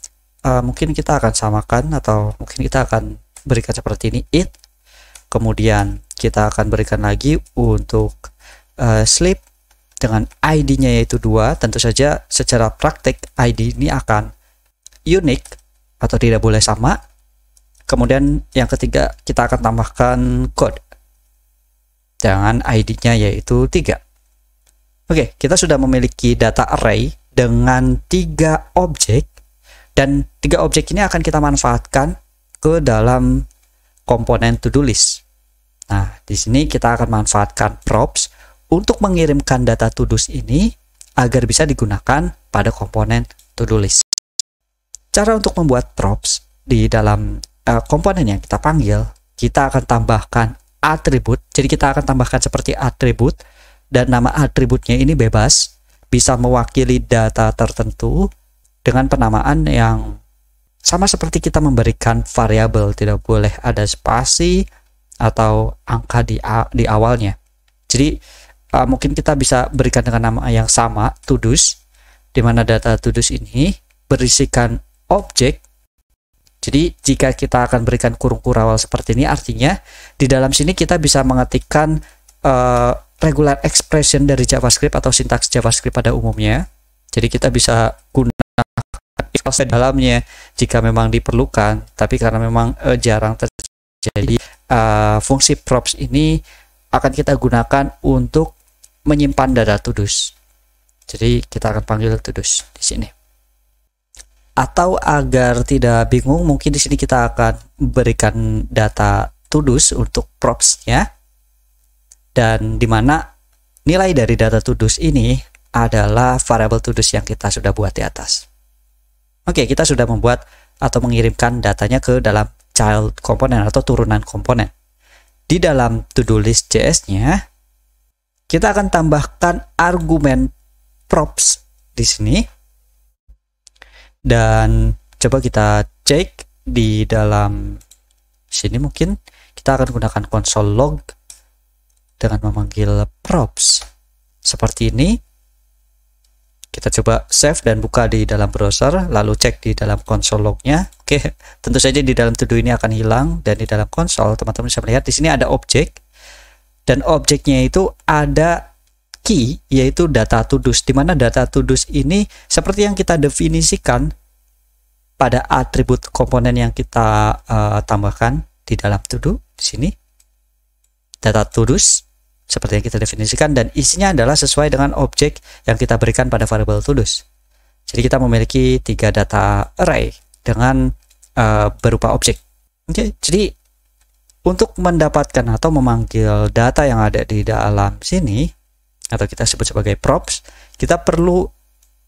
mungkin kita akan samakan, atau mungkin kita akan berikan seperti ini, it. Kemudian kita akan berikan lagi untuk sleep dengan ID-nya yaitu 2. Tentu saja secara praktik ID ini akan unik atau tidak boleh sama. Kemudian yang ketiga kita akan tambahkan code dengan ID-nya yaitu 3. Oke, kita sudah memiliki data array dengan 3 objek, dan 3 objek ini akan kita manfaatkan ke dalam komponen to-do list. Nah, di sini kita akan manfaatkan props untuk mengirimkan data to-dos ini agar bisa digunakan pada komponen to-do list. Cara untuk membuat props di dalam komponen yang kita panggil, kita akan tambahkan atribut. Jadi kita akan tambahkan seperti atribut, dan nama atributnya ini bebas, bisa mewakili data tertentu dengan penamaan yang sama seperti kita memberikan variabel, tidak boleh ada spasi atau angka di awalnya. Jadi mungkin kita bisa berikan dengan nama yang sama, to-dos, di mana data to-dos ini berisikan objek. Jadi jika kita akan berikan kurung kurawal seperti ini, artinya di dalam sini kita bisa mengetikkan regular expression dari JavaScript atau sintaks JavaScript pada umumnya. Jadi kita bisa gunakan di dalamnya jika memang diperlukan, tapi karena memang jarang terjadi, fungsi props ini akan kita gunakan untuk menyimpan data to-dos. Jadi kita akan panggil to-dos di sini. Atau agar tidak bingung, mungkin di sini kita akan berikan data to-dos untuk props-nya, dan dimana nilai dari data to-dos ini adalah variable to-dos yang kita sudah buat di atas. Oke, kita sudah membuat atau mengirimkan datanya ke dalam child komponen atau turunan komponen. Di dalam to-do list JS-nya, kita akan tambahkan argumen props di sini. Dan coba kita cek di dalam sini, mungkin kita akan gunakan console log dengan memanggil props seperti ini. Kita coba save dan buka di dalam browser, lalu cek di dalam console lognya. Oke, tentu saja di dalam to-do ini akan hilang, dan di dalam console teman-teman bisa melihat di sini ada objek, dan objeknya itu ada key, yaitu data to-dos, di mana data to-dos ini seperti yang kita definisikan pada atribut komponen yang kita tambahkan di dalam to-do. Di sini data to-dos seperti yang kita definisikan, dan isinya adalah sesuai dengan objek yang kita berikan pada variable to-dos. Jadi kita memiliki 3 data array dengan berupa objek. Oke, jadi untuk mendapatkan atau memanggil data yang ada di dalam sini, atau kita sebut sebagai props, kita perlu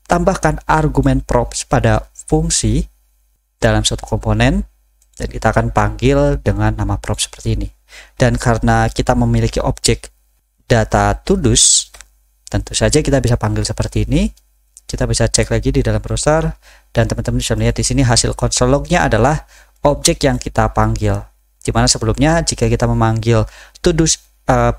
tambahkan argumen props pada fungsi dalam suatu komponen, dan kita akan panggil dengan nama props seperti ini. Dan karena kita memiliki objek data to-dos, tentu saja kita bisa panggil seperti ini. Kita bisa cek lagi di dalam browser, dan teman-teman bisa melihat di sini hasil console lognya adalah objek yang kita panggil. Dimana sebelumnya jika kita memanggil to-dos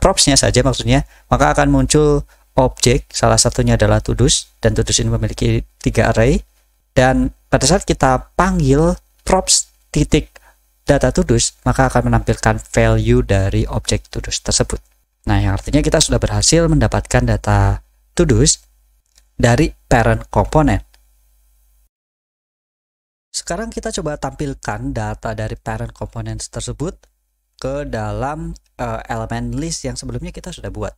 propsnya saja maksudnya, maka akan muncul objek, salah satunya adalah to-dos, dan to-dos ini memiliki 3 array. Dan pada saat kita panggil props titik data to-dos, maka akan menampilkan value dari objek to-dos tersebut. Nah, yang artinya kita sudah berhasil mendapatkan data to-dos dari parent komponen. Sekarang kita coba tampilkan data dari parent komponen tersebut ke dalam elemen list yang sebelumnya kita sudah buat.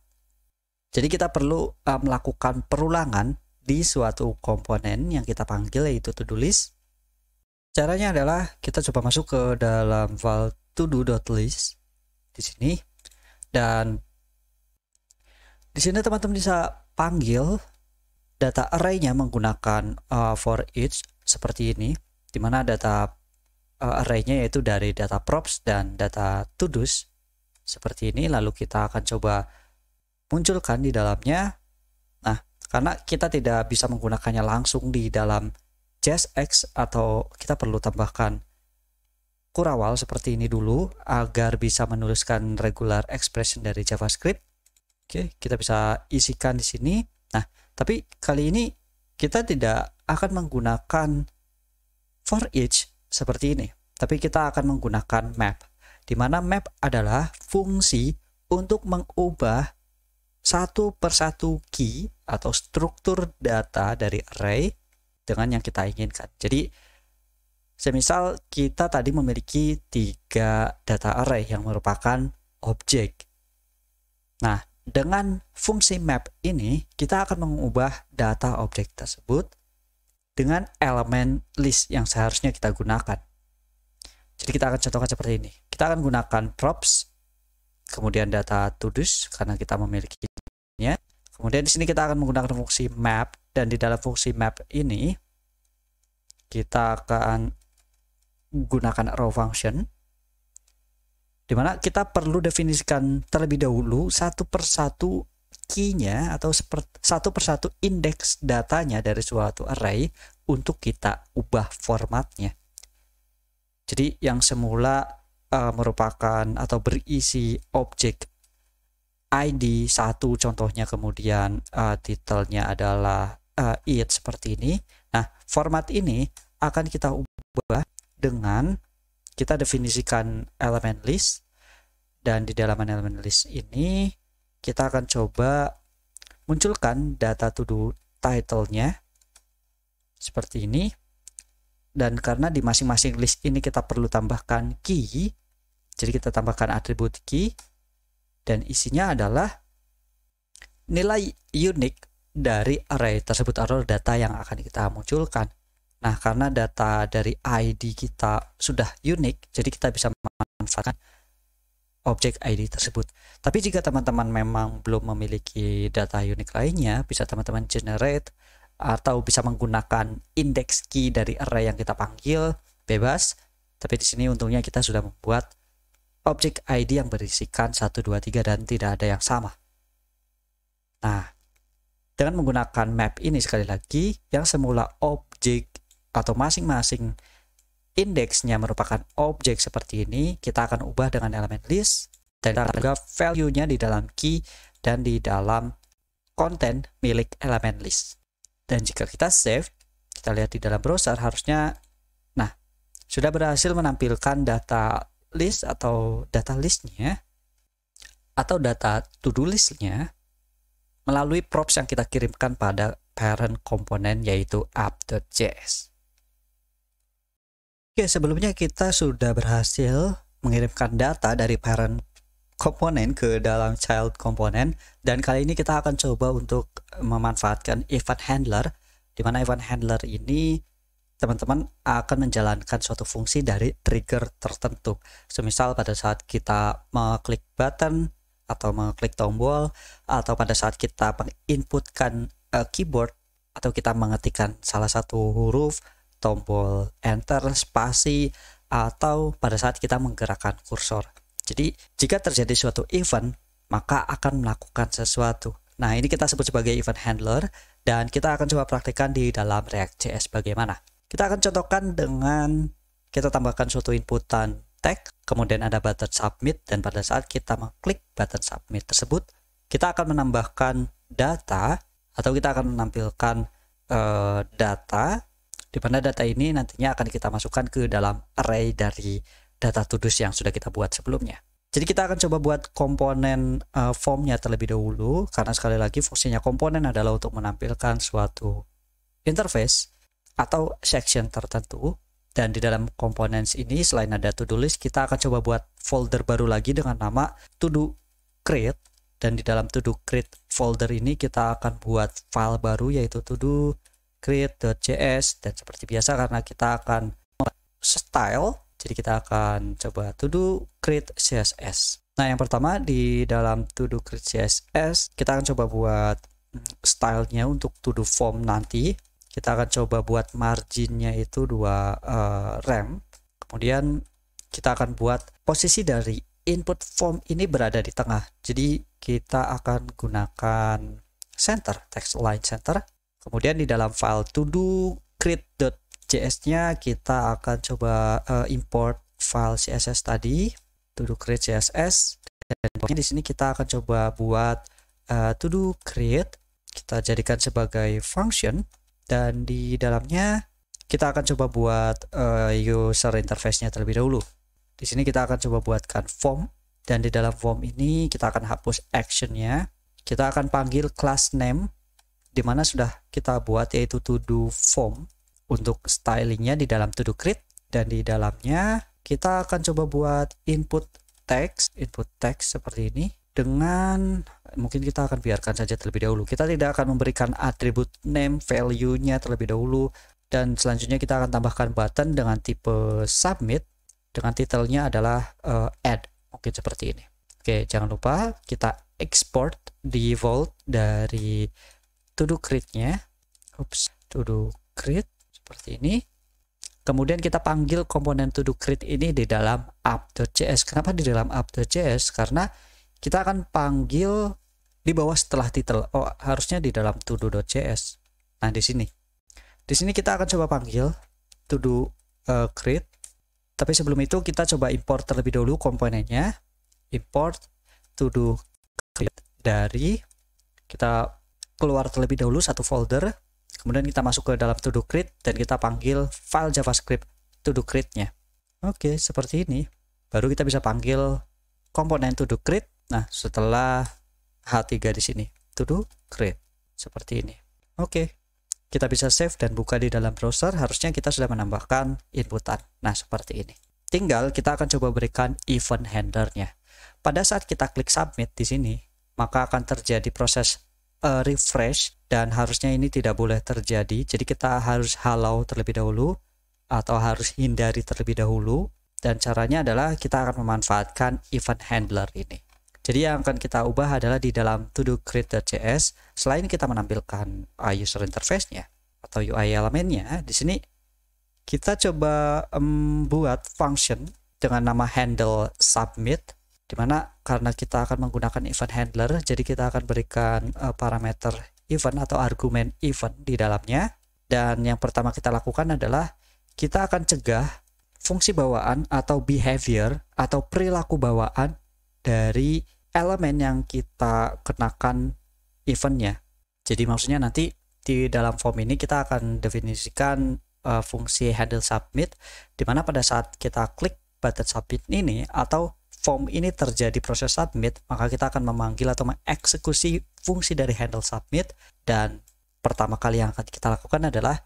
Jadi kita perlu melakukan perulangan di suatu komponen yang kita panggil, yaitu to-do list. Caranya adalah kita coba masuk ke dalam file todo.list di sini, dan di sini teman-teman bisa panggil data array-nya menggunakan for each seperti ini, di mana data array-nya yaitu dari data props dan data to-dos seperti ini. Lalu kita akan coba munculkan di dalamnya. Nah, karena kita tidak bisa menggunakannya langsung di dalam JSX, atau kita perlu tambahkan kurawal seperti ini dulu agar bisa menuliskan regular expression dari JavaScript. Oke, kita bisa isikan di sini. Nah, tapi kali ini kita tidak akan menggunakan for each seperti ini, tapi kita akan menggunakan map, di mana map adalah fungsi untuk mengubah satu persatu key atau struktur data dari array dengan yang kita inginkan. Jadi semisal kita tadi memiliki 3 data array yang merupakan objek. Nah, dengan fungsi map ini kita akan mengubah data objek tersebut dengan elemen list yang seharusnya kita gunakan. Jadi kita akan contohkan seperti ini. Kita akan gunakan props, kemudian data to-dos karena kita memilikinya. Kemudian di sini kita akan menggunakan fungsi map, dan di dalam fungsi map ini kita akan gunakan arrow function, dimana kita perlu definisikan terlebih dahulu satu persatu key-nya atau satu persatu indeks datanya dari suatu array untuk kita ubah formatnya. Jadi yang semula merupakan atau berisi objek ID 1 contohnya, kemudian titelnya adalah it seperti ini. Nah, format ini akan kita ubah dengan kita definisikan elemen list, dan di dalam elemen list ini kita akan coba munculkan data to-do title-nya seperti ini. Dan karena di masing-masing list ini kita perlu tambahkan key, jadi kita tambahkan atribut key. dan isinya adalah nilai unik dari array tersebut atau data yang akan kita munculkan. Nah, karena data dari ID kita sudah unik, jadi kita bisa memanfaatkan objek ID tersebut. Tapi jika teman-teman memang belum memiliki data unik lainnya, bisa teman-teman generate atau bisa menggunakan index key dari array yang kita panggil, bebas. Tapi di sini untungnya kita sudah membuat objek ID yang berisikan 1, 2, 3 dan tidak ada yang sama. Nah, dengan menggunakan map ini sekali lagi, yang semula objek atau masing-masing indeksnya merupakan objek seperti ini, kita akan ubah dengan elemen list dan juga value-nya di dalam key dan di dalam konten milik elemen list. Dan jika kita save, kita lihat di dalam browser harusnya, nah, sudah berhasil menampilkan data list atau data listnya atau data to-do listnya melalui props yang kita kirimkan pada parent komponen yaitu app.js. Oke, sebelumnya kita sudah berhasil mengirimkan data dari parent komponen ke dalam child komponen, dan kali ini kita akan coba untuk memanfaatkan event handler, di mana event handler ini teman-teman akan menjalankan suatu fungsi dari trigger tertentu. Semisal pada saat kita mengklik button atau mengklik tombol, atau pada saat kita menginputkan keyboard atau kita mengetikkan salah satu huruf, tombol enter, spasi, atau pada saat kita menggerakkan kursor. Jadi jika terjadi suatu event, maka akan melakukan sesuatu. Nah, ini kita sebut sebagai event handler, dan kita akan coba praktikkan di dalam React.js bagaimana. Kita akan contohkan dengan kita tambahkan suatu inputan tag, kemudian ada button submit, dan pada saat kita mengklik button submit tersebut, kita akan menambahkan data atau kita akan menampilkan data, di mana data ini nantinya akan kita masukkan ke dalam array dari data to-dos yang sudah kita buat sebelumnya. Jadi kita akan coba buat komponen formnya terlebih dahulu, karena sekali lagi fungsinya komponen adalah untuk menampilkan suatu interface atau section tertentu. Dan di dalam komponen ini selain ada to-do list, kita akan coba buat folder baru lagi dengan nama to-do create, dan di dalam to-do create folder ini kita akan buat file baru yaitu to-do create.js, dan seperti biasa karena kita akan style, jadi kita akan coba to do create CSS. Nah, yang pertama di dalam to do create CSS kita akan coba buat stylenya untuk to do form nanti. Kita akan coba buat marginnya itu 2 rem. Kemudian kita akan buat posisi dari input form ini berada di tengah. Jadi kita akan gunakan center, text align center. Kemudian di dalam file to do create.js-nya kita akan coba import file CSS tadi, to do create CSS, dan di sini kita akan coba buat to do create, kita jadikan sebagai function, dan di dalamnya kita akan coba buat user interface-nya terlebih dahulu. Di sini kita akan coba buatkan form, dan di dalam form ini kita akan hapus action-nya. Kita akan panggil class name, di mana sudah kita buat yaitu to do form untuk stylingnya di dalam to do create, dan di dalamnya kita akan coba buat input text seperti ini. Dengan mungkin kita akan biarkan saja terlebih dahulu, kita tidak akan memberikan atribut name value-nya terlebih dahulu, dan selanjutnya kita akan tambahkan button dengan tipe submit dengan titelnya adalah add, mungkin seperti ini. Oke, jangan lupa kita export default dari to do create-nya, to do create seperti ini. Kemudian kita panggil komponen to do create ini di dalam app.js. Kenapa di dalam app.js? Karena kita akan panggil di bawah setelah title. Oh, harusnya di dalam to do.js. Nah, di sini kita akan coba panggil to do create. Tapi sebelum itu kita coba import terlebih dahulu komponennya. Import to do create dari, kita keluar terlebih dahulu satu folder, kemudian kita masuk ke dalam to do create dan kita panggil file JavaScript to do create-nya. Oke, seperti ini. Baru kita bisa panggil komponen to do create. Nah, setelah H3 di sini, to do create seperti ini. Oke. Kita bisa save dan buka di dalam browser. Harusnya kita sudah menambahkan inputan. Nah, seperti ini. Tinggal kita akan coba berikan event handler-nya. pada saat kita klik submit di sini, maka akan terjadi proses refresh, dan harusnya ini tidak boleh terjadi. Jadi kita harus halau terlebih dahulu atau harus hindari terlebih dahulu, dan caranya adalah kita akan memanfaatkan event handler ini. Jadi yang akan kita ubah adalah di dalam to-do create.js, selain kita menampilkan user interface-nya atau UI elemennya, di sini kita coba buat function dengan nama handle submit, dimana karena kita akan menggunakan event handler, jadi kita akan berikan parameter event atau argumen event di dalamnya. Dan yang pertama kita lakukan adalah kita akan cegah fungsi bawaan atau behavior atau perilaku bawaan dari elemen yang kita kenakan eventnya. Jadi maksudnya nanti di dalam form ini kita akan definisikan fungsi handle submit, dimana pada saat kita klik button submit ini atau form ini terjadi proses submit, maka kita akan memanggil atau mengeksekusi fungsi dari handle submit. Dan pertama kali yang akan kita lakukan adalah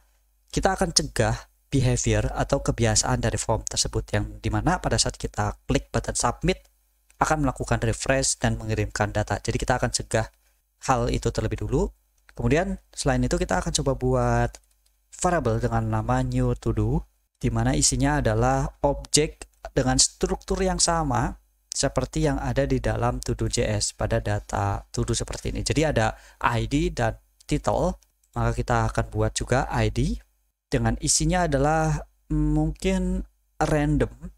kita akan cegah behavior atau kebiasaan dari form tersebut, yang dimana pada saat kita klik button submit akan melakukan refresh dan mengirimkan data. Jadi kita akan cegah hal itu terlebih dulu. Kemudian selain itu kita akan coba buat variable dengan nama new to do, dimana isinya adalah objek dengan struktur yang sama seperti yang ada di dalam to-do.js pada data to-do seperti ini. Jadi ada ID dan title, maka kita akan buat juga ID dengan isinya adalah mungkin random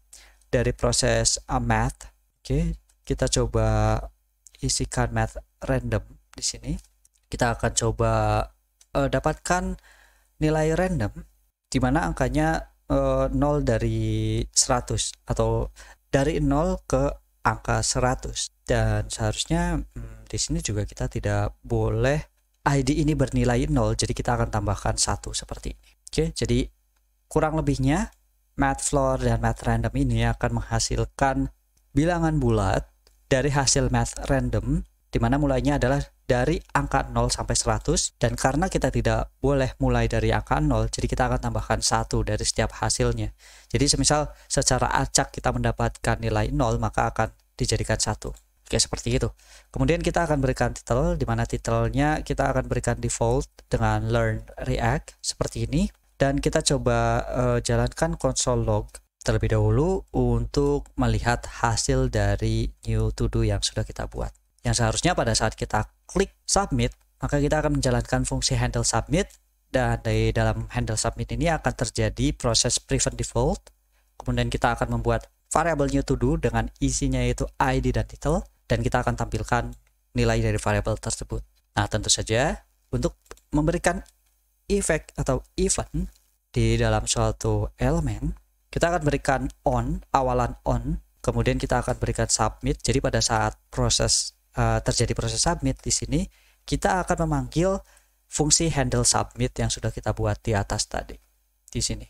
dari proses math. Oke, kita coba isikan math random di sini. Kita akan coba dapatkan nilai random di mana angkanya 0 dari 100 atau dari 0 ke angka 100. Dan seharusnya di sini juga kita tidak boleh ID ini bernilai 0, jadi kita akan tambahkan 1 seperti ini. Oke, jadi kurang lebihnya math_floor dan math random ini akan menghasilkan bilangan bulat dari hasil math random, di mana mulainya adalah dari angka 0 sampai 100, dan karena kita tidak boleh mulai dari angka 0, jadi kita akan tambahkan 1 dari setiap hasilnya. Jadi semisal secara acak kita mendapatkan nilai 0, maka akan dijadikan 1. Oke, seperti itu. Kemudian kita akan berikan title, di mana titelnya kita akan berikan default dengan learn React seperti ini. Dan kita coba jalankan console log terlebih dahulu untuk melihat hasil dari new to do yang sudah kita buat. Yang seharusnya pada saat kita klik submit, maka kita akan menjalankan fungsi handle submit, dan dari dalam handle submit ini akan terjadi proses prevent default. Kemudian kita akan membuat variable new to do dengan isinya yaitu ID dan title, dan kita akan tampilkan nilai dari variable tersebut. Nah, tentu saja untuk memberikan efek atau event di dalam suatu elemen, kita akan berikan on, awalan on, kemudian kita akan berikan submit. Jadi pada saat proses terjadi proses submit di sini, kita akan memanggil fungsi handle submit yang sudah kita buat di atas tadi di sini.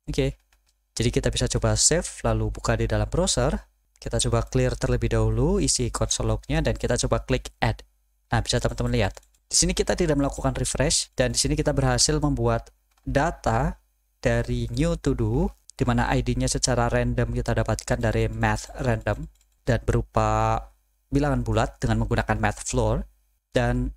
Oke. Jadi kita bisa coba save lalu buka di dalam browser. Kita coba clear terlebih dahulu isi console log-nya dan kita coba klik add. Nah, bisa teman-teman lihat. Di sini kita tidak melakukan refresh, dan di sini kita berhasil membuat data dari new to do, di mana ID-nya secara random kita dapatkan dari math random dan berupa bilangan bulat dengan menggunakan math_floor. Dan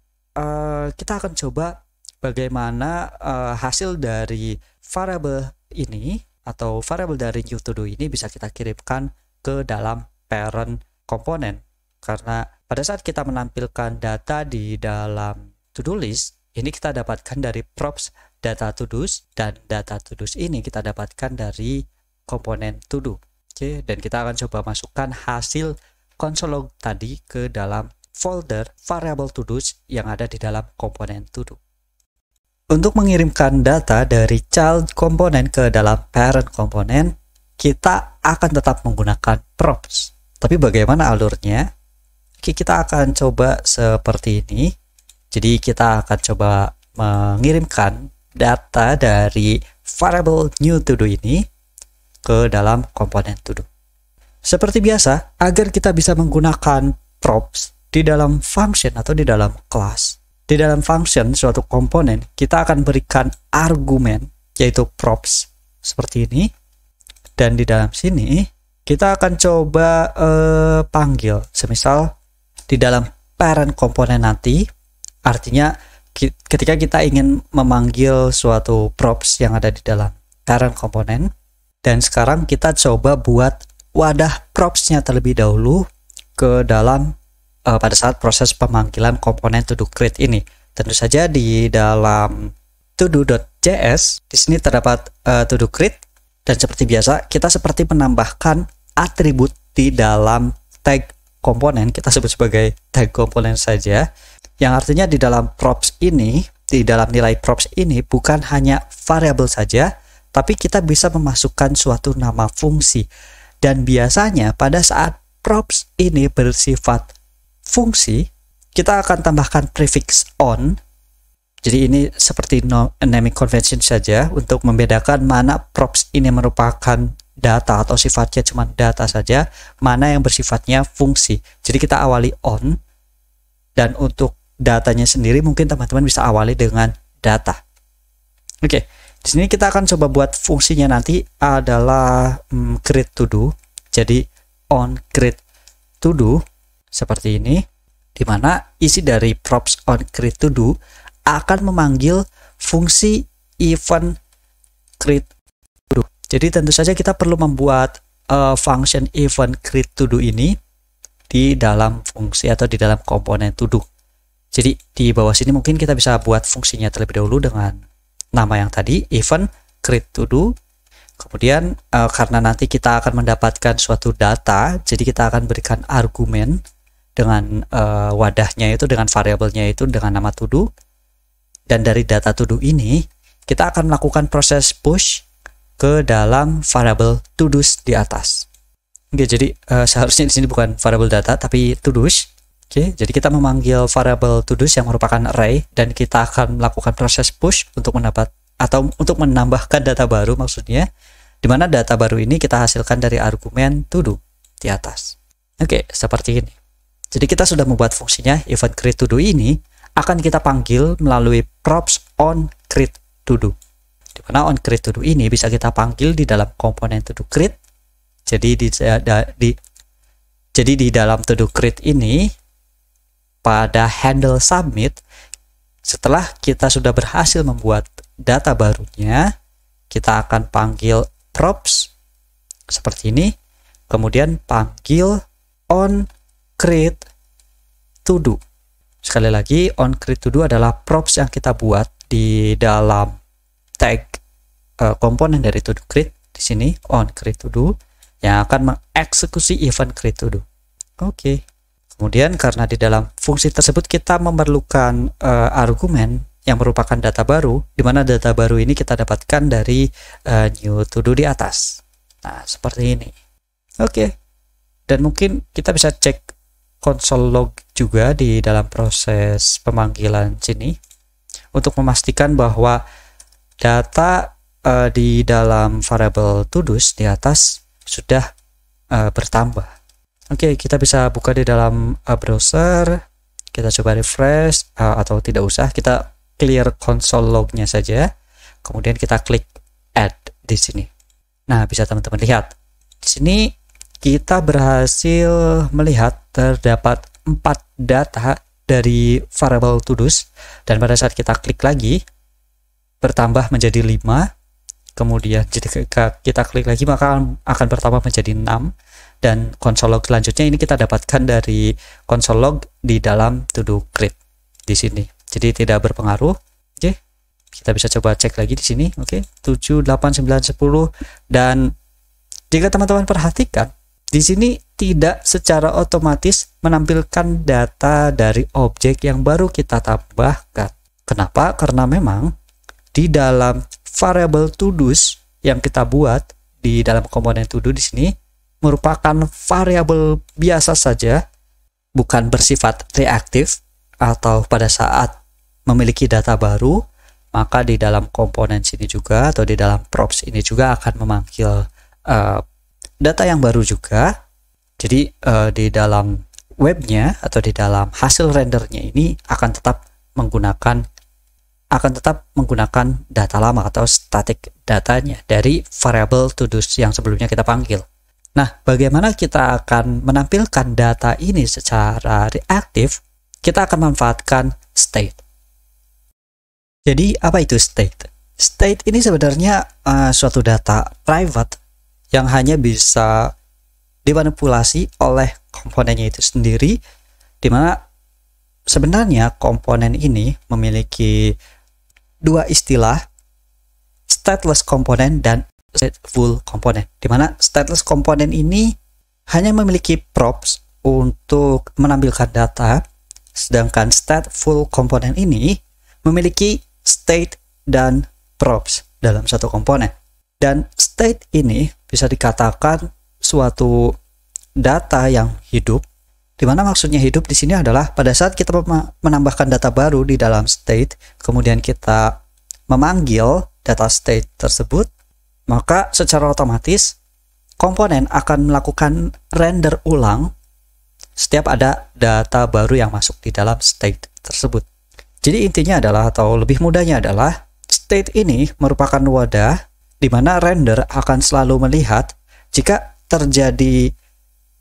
kita akan coba bagaimana hasil dari variable ini atau variable dari new to do ini bisa kita kirimkan ke dalam parent komponen. Karena pada saat kita menampilkan data di dalam to-do list, ini kita dapatkan dari props data to-dos, dan data to-dos ini kita dapatkan dari komponen to-do. Oke, dan kita akan coba masukkan hasil console log tadi ke dalam folder variable to-dos yang ada di dalam komponen to-do. Untuk mengirimkan data dari child komponen ke dalam parent komponen, kita akan tetap menggunakan props. Tapi bagaimana alurnya? Oke, kita akan coba seperti ini. Jadi kita akan coba mengirimkan data dari variable new to do ini ke dalam komponen to do. Seperti biasa, agar kita bisa menggunakan props di dalam function atau di dalam class, di dalam function suatu komponen, kita akan berikan argumen yaitu props seperti ini. Dan di dalam sini kita akan coba panggil, semisal di dalam parent komponen nanti, artinya ketika kita ingin memanggil suatu props yang ada di dalam parent komponen, dan sekarang kita coba buat wadah propsnya terlebih dahulu ke dalam pada saat proses pemanggilan komponen to do create ini. Tentu saja di dalam todo.js di sini terdapat to do create. Dan seperti biasa, kita seperti menambahkan atribut di dalam tag komponen, kita sebut sebagai tag komponen saja, yang artinya di dalam props ini, di dalam nilai props ini bukan hanya variabel saja, tapi kita bisa memasukkan suatu nama fungsi. Dan biasanya pada saat props ini bersifat fungsi, kita akan tambahkan prefix on. Jadi ini seperti naming convention saja untuk membedakan mana props ini merupakan data atau sifatnya cuma data saja, mana yang bersifatnya fungsi. Jadi kita awali on, dan untuk datanya sendiri mungkin teman-teman bisa awali dengan data. Oke, di sini kita akan coba buat fungsinya nanti adalah create to do. Jadi on create to do seperti ini, di mana isi dari props on create to do akan memanggil fungsi event create to do. Jadi tentu saja kita perlu membuat function event create to do ini di dalam fungsi atau di dalam komponen to do. Jadi di bawah sini mungkin kita bisa buat fungsinya terlebih dahulu dengan nama yang tadi, event create to do. Kemudian karena nanti kita akan mendapatkan suatu data, jadi kita akan berikan argumen dengan wadahnya itu, dengan variabelnya itu dengan nama to do. Dan dari data to do ini, kita akan melakukan proses push ke dalam variabel to do's di atas. Oke, jadi seharusnya di sini bukan variabel data, tapi to do's. Oke, jadi kita memanggil variabel to do's yang merupakan array, dan kita akan melakukan proses push untuk untuk menambahkan data baru, maksudnya, di mana data baru ini kita hasilkan dari argumen to do di atas. Oke, seperti ini. Jadi kita sudah membuat fungsinya event create to do ini akan kita panggil melalui props on create to do. Di mana on create to do ini bisa kita panggil di dalam komponen to do create. Jadi di dalam to do create ini pada handle submit, setelah kita sudah berhasil membuat data barunya, kita akan panggil props seperti ini, kemudian panggil on create to do. Sekali lagi, on create to do adalah props yang kita buat di dalam tag komponen dari to do create. Di sini on create to do yang akan mengeksekusi event create to do. Oke. Kemudian karena di dalam fungsi tersebut kita memerlukan argumen yang merupakan data baru, di mana data baru ini kita dapatkan dari new to do di atas. Nah, seperti ini. Oke. Dan mungkin kita bisa cek console log juga di dalam proses pemanggilan sini untuk memastikan bahwa data di dalam variabel to do's di atas sudah bertambah. Oke, kita bisa buka di dalam browser, kita coba refresh atau tidak usah, kita clear console lognya saja, kemudian kita klik add di sini. Nah, bisa teman-teman lihat di sini kita berhasil melihat terdapat 4 data dari variabel to do's, dan pada saat kita klik lagi bertambah menjadi 5. Kemudian jika kita klik lagi maka akan bertambah menjadi 6, dan console log selanjutnya ini kita dapatkan dari console log di dalam to do create di sini. Jadi tidak berpengaruh. Oke. Kita bisa coba cek lagi di sini. Oke, 7, 8, 9, 10, dan jika teman-teman perhatikan di sini tidak secara otomatis menampilkan data dari objek yang baru kita tambahkan. Kenapa? Karena memang di dalam variabel to do's yang kita buat di dalam komponen to do di sini merupakan variabel biasa saja, bukan bersifat reaktif atau pada saat memiliki data baru, maka di dalam komponen sini juga atau di dalam props ini juga akan memanggil data yang baru juga. Jadi di dalam webnya atau di dalam hasil rendernya ini akan tetap menggunakan data lama atau static datanya dari variabel to do's yang sebelumnya kita panggil. Nah, bagaimana kita akan menampilkan data ini secara reaktif? Kita akan memanfaatkan state. Jadi, apa itu state? State ini sebenarnya suatu data private yang hanya bisa dimanipulasi oleh komponennya itu sendiri, di mana sebenarnya komponen ini memiliki dua istilah, stateless component dan stateful component, di mana stateless component ini hanya memiliki props untuk menampilkan data, sedangkan stateful component ini memiliki state dan props dalam satu komponen. Dan state ini bisa dikatakan suatu data yang hidup, di mana maksudnya hidup di sini adalah pada saat kita menambahkan data baru di dalam state, kemudian kita memanggil data state tersebut, maka secara otomatis komponen akan melakukan render ulang setiap ada data baru yang masuk di dalam state tersebut. Jadi intinya adalah, atau lebih mudahnya adalah, state ini merupakan wadah di mana render akan selalu melihat jika terjadi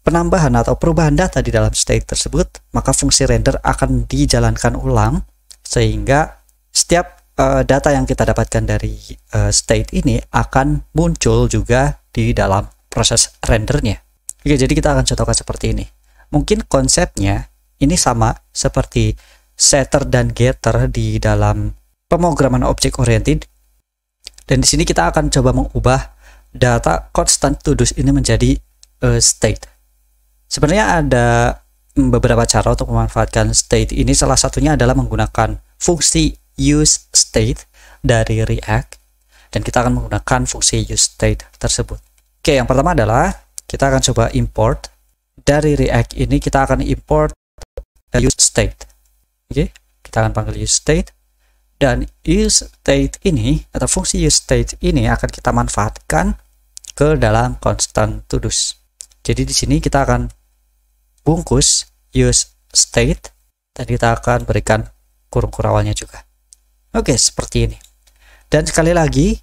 penambahan atau perubahan data di dalam state tersebut, maka fungsi render akan dijalankan ulang sehingga setiap data yang kita dapatkan dari state ini akan muncul juga di dalam proses rendernya. Oke, jadi kita akan contohkan seperti ini. Mungkin konsepnya ini sama seperti setter dan getter di dalam pemrograman object oriented. Dan di sini kita akan coba mengubah data constant to do's ini menjadi state. Sebenarnya ada beberapa cara untuk memanfaatkan state ini. Salah satunya adalah menggunakan fungsi use state dari React, dan kita akan menggunakan fungsi use state tersebut. Oke, yang pertama adalah kita akan coba import dari React ini. Kita akan import use state. Oke, kita akan panggil use state, dan use state ini atau fungsi use state ini akan kita manfaatkan ke dalam constant to do's. Jadi di sini kita akan bungkus use state dan kita akan berikan kurung awalnya juga. Oke, seperti ini. Dan sekali lagi,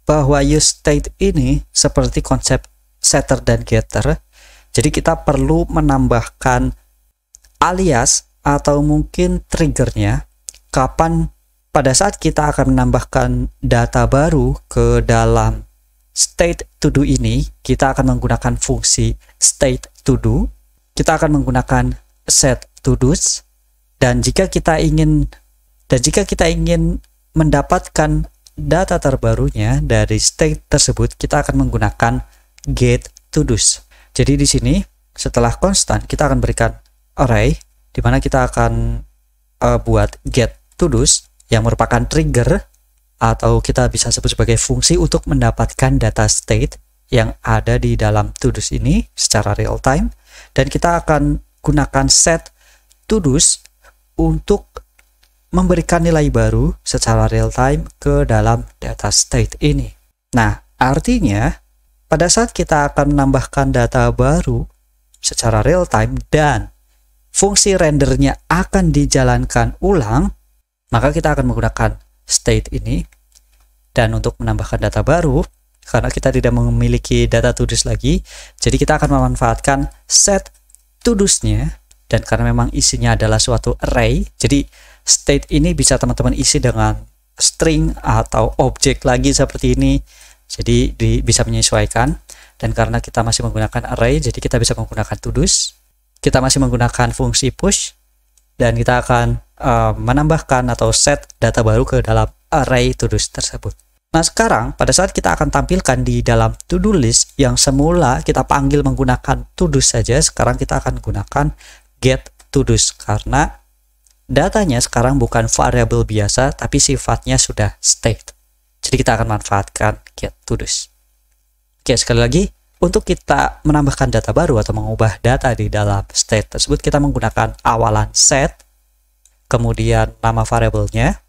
bahwa use state ini seperti konsep setter dan getter. Jadi kita perlu menambahkan alias atau mungkin triggernya kapan pada saat kita akan menambahkan data baru ke dalam state to do ini, kita akan menggunakan fungsi state to do. Kita akan menggunakan set to do's, dan jika kita ingin mendapatkan data terbarunya dari state tersebut, kita akan menggunakan get to do's. Jadi di sini setelah constant kita akan berikan array, di mana kita akan buat get to do's yang merupakan trigger, atau kita bisa sebut sebagai fungsi untuk mendapatkan data state yang ada di dalam to do's ini secara real time, dan kita akan gunakan set to do's untuk memberikan nilai baru secara real time ke dalam data state ini. Nah, artinya pada saat kita akan menambahkan data baru secara real time dan fungsi rendernya akan dijalankan ulang, maka kita akan menggunakan state ini. Dan untuk menambahkan data baru, karena kita tidak memiliki data to do's lagi, jadi kita akan memanfaatkan set to do's-nya, dan karena memang isinya adalah suatu array, jadi state ini bisa teman-teman isi dengan string atau objek lagi seperti ini. Jadi bisa menyesuaikan, dan karena kita masih menggunakan array, jadi kita bisa menggunakan to do's. Kita masih menggunakan fungsi push, dan kita akan menambahkan atau set data baru ke dalam array to do's tersebut. Nah, sekarang pada saat kita akan tampilkan di dalam to do list yang semula kita panggil menggunakan to do's saja, sekarang kita akan gunakan get to do's karena datanya sekarang bukan variabel biasa tapi sifatnya sudah state. Jadi kita akan manfaatkan get to do's. Oke, sekali lagi, untuk kita menambahkan data baru atau mengubah data di dalam state tersebut, kita menggunakan awalan set, kemudian nama variabelnya.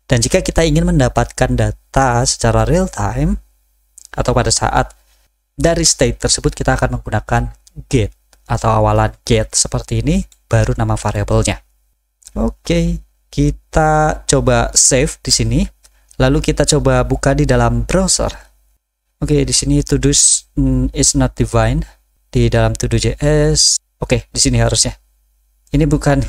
Dan jika kita ingin mendapatkan data secara real time atau pada saat dari state tersebut, kita akan menggunakan get atau awalan get seperti ini, baru nama variabelnya. Oke, kita coba save di sini, lalu kita coba buka di dalam browser. Oke, di sini to do is not defined di dalam to-do.js. Oke, di sini harusnya. Ini bukan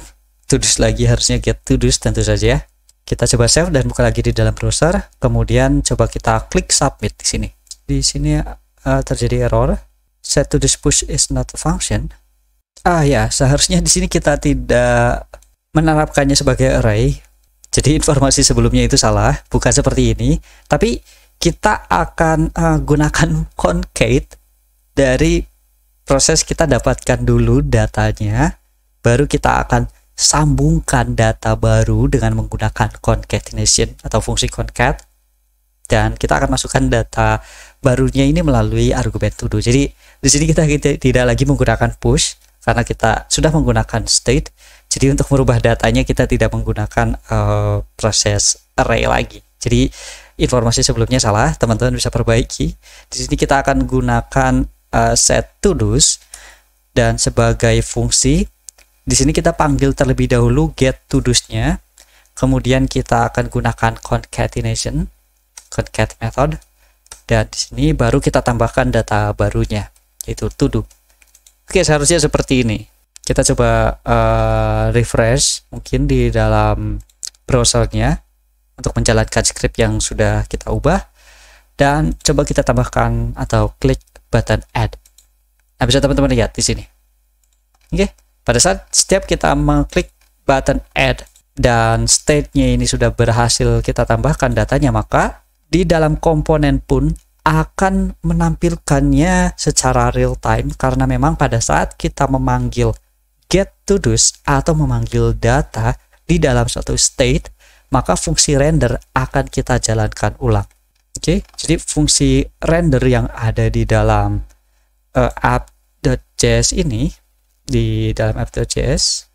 to do lagi, harusnya get to do tentu saja ya. Kita coba save dan buka lagi di dalam browser. Kemudian coba kita klik submit di sini. Di sini terjadi error. Set to do push is not a function. Ya, seharusnya di sini kita tidak menerapkannya sebagai array. Jadi informasi sebelumnya itu salah, bukan seperti ini. Tapi kita akan gunakan concate dari proses kita dapatkan dulu datanya, baru kita akan sambungkan data baru dengan menggunakan concatenation atau fungsi concat, dan kita akan masukkan data barunya ini melalui argumen to do. Jadi di sini kita tidak lagi menggunakan push karena kita sudah menggunakan state. Jadi untuk merubah datanya kita tidak menggunakan proses array lagi. Jadi informasi sebelumnya salah, teman-teman bisa perbaiki. Di sini kita akan gunakan set to do's, dan sebagai fungsi di sini kita panggil terlebih dahulu get to do's-nya, kemudian kita akan gunakan concatenation, concat method, dan di sini baru kita tambahkan data barunya yaitu to do. Oke, seharusnya seperti ini. Kita coba refresh mungkin di dalam browsernya untuk menjalankan script yang sudah kita ubah, dan coba kita tambahkan atau klik button add. Nah, bisa teman-teman lihat di sini. Oke, pada saat setiap kita mengklik button add dan state-nya ini sudah berhasil kita tambahkan datanya, maka di dalam komponen pun akan menampilkannya secara real time, karena memang pada saat kita memanggil get to do's atau memanggil data di dalam suatu state, maka fungsi render akan kita jalankan ulang. Oke, jadi fungsi render yang ada di dalam app.js ini, di dalam app.js,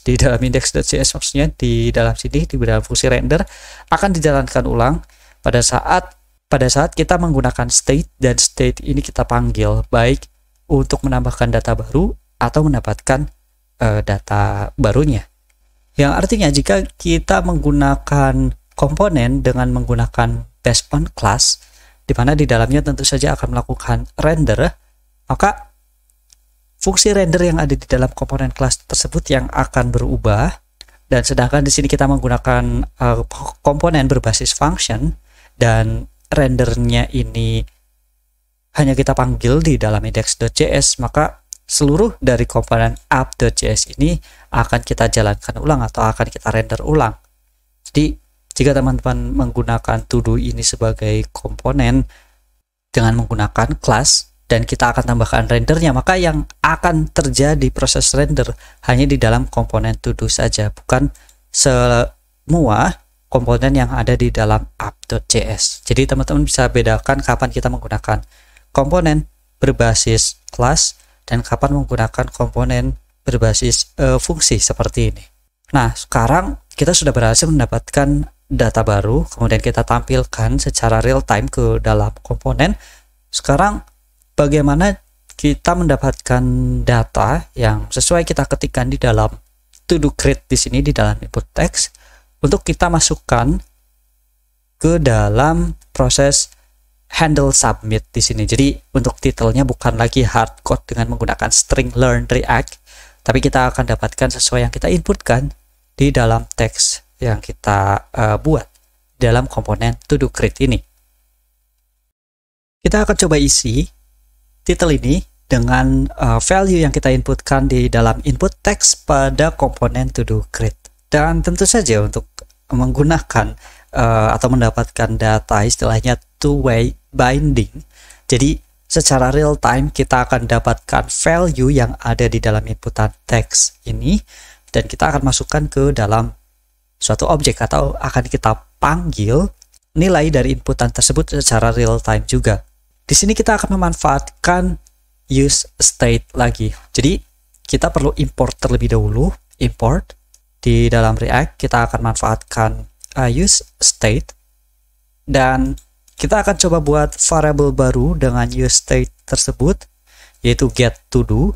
di dalam index.js maksudnya, di dalam sini, di dalam fungsi render akan dijalankan ulang pada saat kita menggunakan state, dan state ini kita panggil baik untuk menambahkan data baru atau mendapatkan data barunya. Yang artinya jika kita menggunakan komponen dengan menggunakan based on class, di mana di dalamnya tentu saja akan melakukan render, maka fungsi render yang ada di dalam komponen kelas tersebut yang akan berubah. Dan sedangkan di sini kita menggunakan komponen berbasis function, dan rendernya ini hanya kita panggil di dalam index.js, maka seluruh dari komponen app.js ini akan kita jalankan ulang atau akan kita render ulang. Jadi jika teman-teman menggunakan to do ini sebagai komponen dengan menggunakan class, dan kita akan tambahkan rendernya, maka yang akan terjadi proses render hanya di dalam komponen to do saja, bukan semua komponen yang ada di dalam app.js. Jadi teman-teman bisa bedakan kapan kita menggunakan komponen berbasis class dan kapan menggunakan komponen berbasis fungsi seperti ini. Nah, sekarang kita sudah berhasil mendapatkan data baru, kemudian kita tampilkan secara real time ke dalam komponen. Sekarang bagaimana kita mendapatkan data yang sesuai kita ketikkan di dalam to do create di sini, di dalam input text, untuk kita masukkan ke dalam proses handle submit di sini. Jadi untuk titelnya bukan lagi hard code dengan menggunakan string learn react, tapi kita akan dapatkan sesuai yang kita inputkan di dalam teks yang kita buat dalam komponen to do create ini. Kita akan coba isi title ini dengan value yang kita inputkan di dalam input text pada komponen to do create. Dan tentu saja untuk menggunakan atau mendapatkan data istilahnya two-way binding, jadi secara real time kita akan dapatkan value yang ada di dalam inputan teks ini, dan kita akan masukkan ke dalam suatu objek atau akan kita panggil nilai dari inputan tersebut secara real time juga. Di sini kita akan memanfaatkan use state lagi. Jadi kita perlu import terlebih dahulu. Import di dalam React kita akan manfaatkan use state, dan kita akan coba buat variable baru dengan use state tersebut, yaitu get to do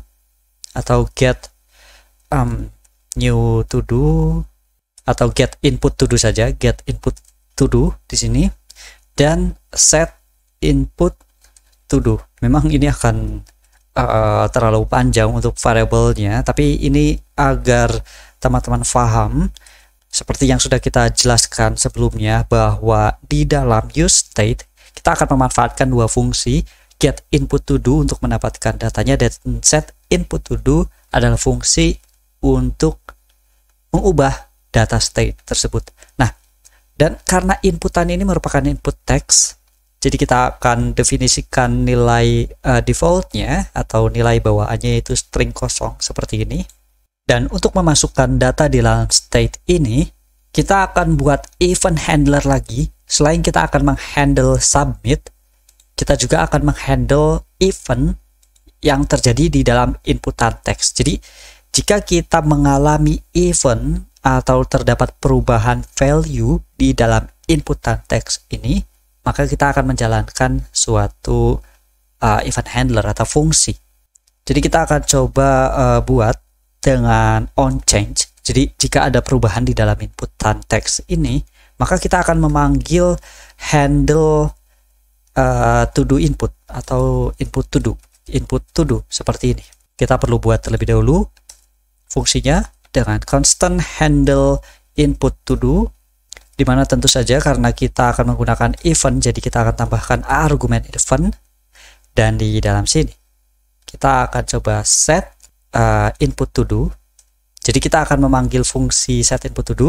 atau get new to do atau get input to do saja, get input to do di sini, dan set input to do. Memang ini akan terlalu panjang untuk variabelnya, tapi ini agar teman-teman paham seperti yang sudah kita jelaskan sebelumnya, bahwa di dalam use state kita akan memanfaatkan dua fungsi, get input to do untuk mendapatkan datanya, dan set input to do adalah fungsi untuk mengubah data state tersebut. Nah, dan karena inputan ini merupakan input text, jadi kita akan definisikan nilai defaultnya atau nilai bawaannya, yaitu string kosong seperti ini. Dan untuk memasukkan data di dalam state ini, kita akan buat event handler lagi. Selain kita akan menghandle submit, kita juga akan menghandle event yang terjadi di dalam inputan teks. Jadi jika kita mengalami event atau terdapat perubahan value di dalam inputan teks ini, maka kita akan menjalankan suatu event handler atau fungsi. Jadi kita akan coba buat dengan onChange. Jadi jika ada perubahan di dalam inputan teks ini, maka kita akan memanggil handle to do input atau input to do seperti ini. Kita perlu buat terlebih dahulu fungsinya dengan constant handle input to do, di mana tentu saja karena kita akan menggunakan event, jadi kita akan tambahkan argumen event. Dan di dalam sini kita akan coba set input to do. Jadi kita akan memanggil fungsi set input to do,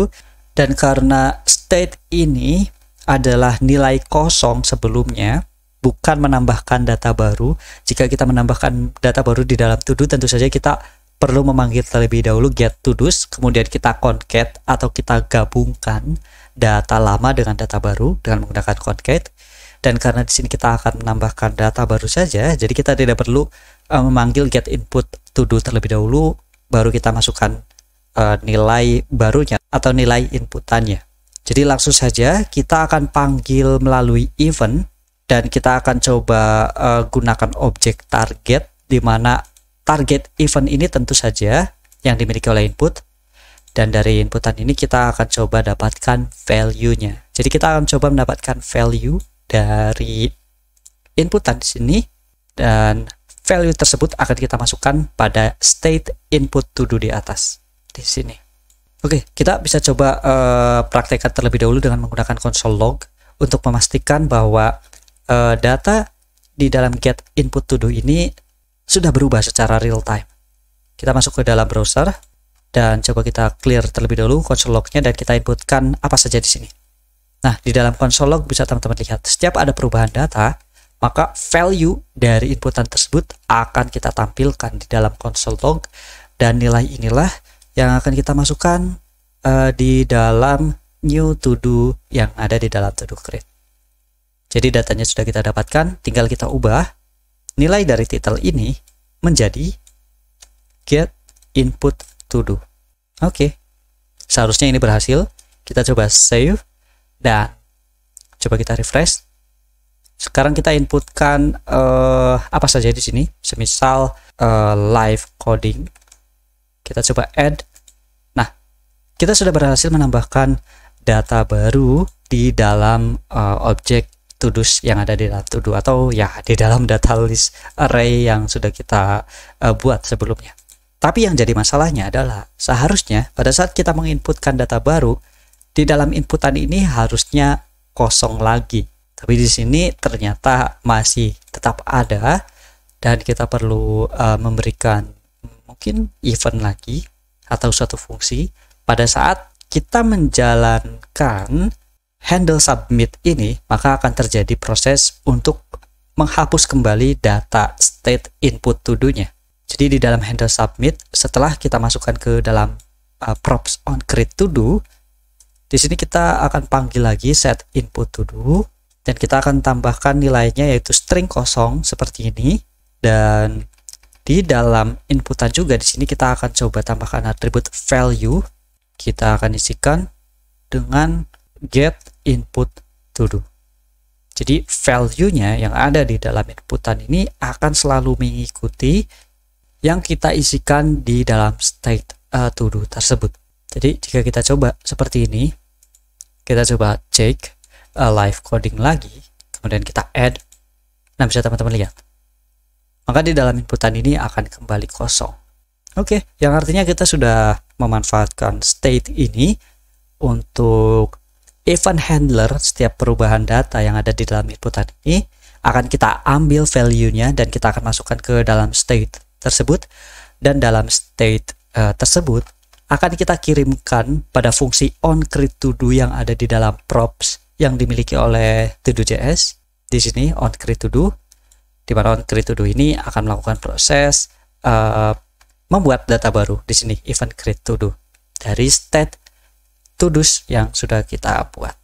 dan karena state ini adalah nilai kosong sebelumnya, bukan menambahkan data baru. Jika kita menambahkan data baru di dalam to do, tentu saja kita perlu memanggil terlebih dahulu get to do's, kemudian kita concat atau kita gabungkan data lama dengan data baru dengan menggunakan concat. Dan karena di sini kita akan menambahkan data baru saja, jadi kita tidak perlu memanggil get input to do terlebih dahulu, baru kita masukkan nilai barunya atau nilai inputannya. Jadi langsung saja kita akan panggil melalui event, dan kita akan coba gunakan objek target, di mana target event ini tentu saja yang dimiliki oleh input, dan dari inputan ini kita akan coba dapatkan value-nya. Jadi kita akan coba mendapatkan value dari inputan di sini, dan value tersebut akan kita masukkan pada state input to do di atas di sini. Oke, kita bisa coba praktekkan terlebih dahulu dengan menggunakan console log untuk memastikan bahwa data di dalam get input to do ini sudah berubah secara real time. Kita masuk ke dalam browser dan coba kita clear terlebih dahulu console log-nya, dan kita inputkan apa saja di sini. Nah, di dalam console log bisa teman-teman lihat, setiap ada perubahan data, maka value dari inputan tersebut akan kita tampilkan di dalam console log, dan nilai inilah yang akan kita masukkan di dalam new to do yang ada di dalam to do create. Jadi datanya sudah kita dapatkan, tinggal kita ubah nilai dari title ini menjadi get input to do. Oke, seharusnya ini berhasil. Kita coba save dan coba kita refresh. Sekarang kita inputkan apa saja di sini, semisal live coding. Kita coba add. Nah, kita sudah berhasil menambahkan data baru di dalam objek to-dos yang ada di dalam to-do, atau ya di dalam data list array yang sudah kita buat sebelumnya. Tapi yang jadi masalahnya adalah seharusnya pada saat kita menginputkan data baru, di dalam inputan ini harusnya kosong lagi. Tapi di sini ternyata masih tetap ada, dan kita perlu memberikan mungkin event lagi atau suatu fungsi pada saat kita menjalankan handle submit ini, maka akan terjadi proses untuk menghapus kembali data state input to do-nya. Jadi di dalam handle submit, setelah kita masukkan ke dalam props on create to do, di sini kita akan panggil lagi set input to do, dan kita akan tambahkan nilainya yaitu string kosong seperti ini. Dan di dalam inputan juga di sini kita akan coba tambahkan atribut value. Kita akan isikan dengan get input to do. Jadi value-nya yang ada di dalam inputan ini akan selalu mengikuti yang kita isikan di dalam state to do tersebut. Jadi jika kita coba seperti ini, kita coba cek live coding lagi, kemudian kita add, Nah, bisa teman-teman lihat. Maka di dalam inputan ini akan kembali kosong. Oke, yang artinya kita sudah memanfaatkan state ini untuk event handler. Setiap perubahan data yang ada di dalam inputan ini akan kita ambil value-nya dan kita akan masukkan ke dalam state tersebut, dan dalam state tersebut akan kita kirimkan pada fungsi onCreateToDo yang ada di dalam props yang dimiliki oleh todo.js. Di sini onCreateToDo, di mana onCreateToDo ini akan melakukan proses membuat data baru. Di sini event createToDo dari state todos yang sudah kita buat.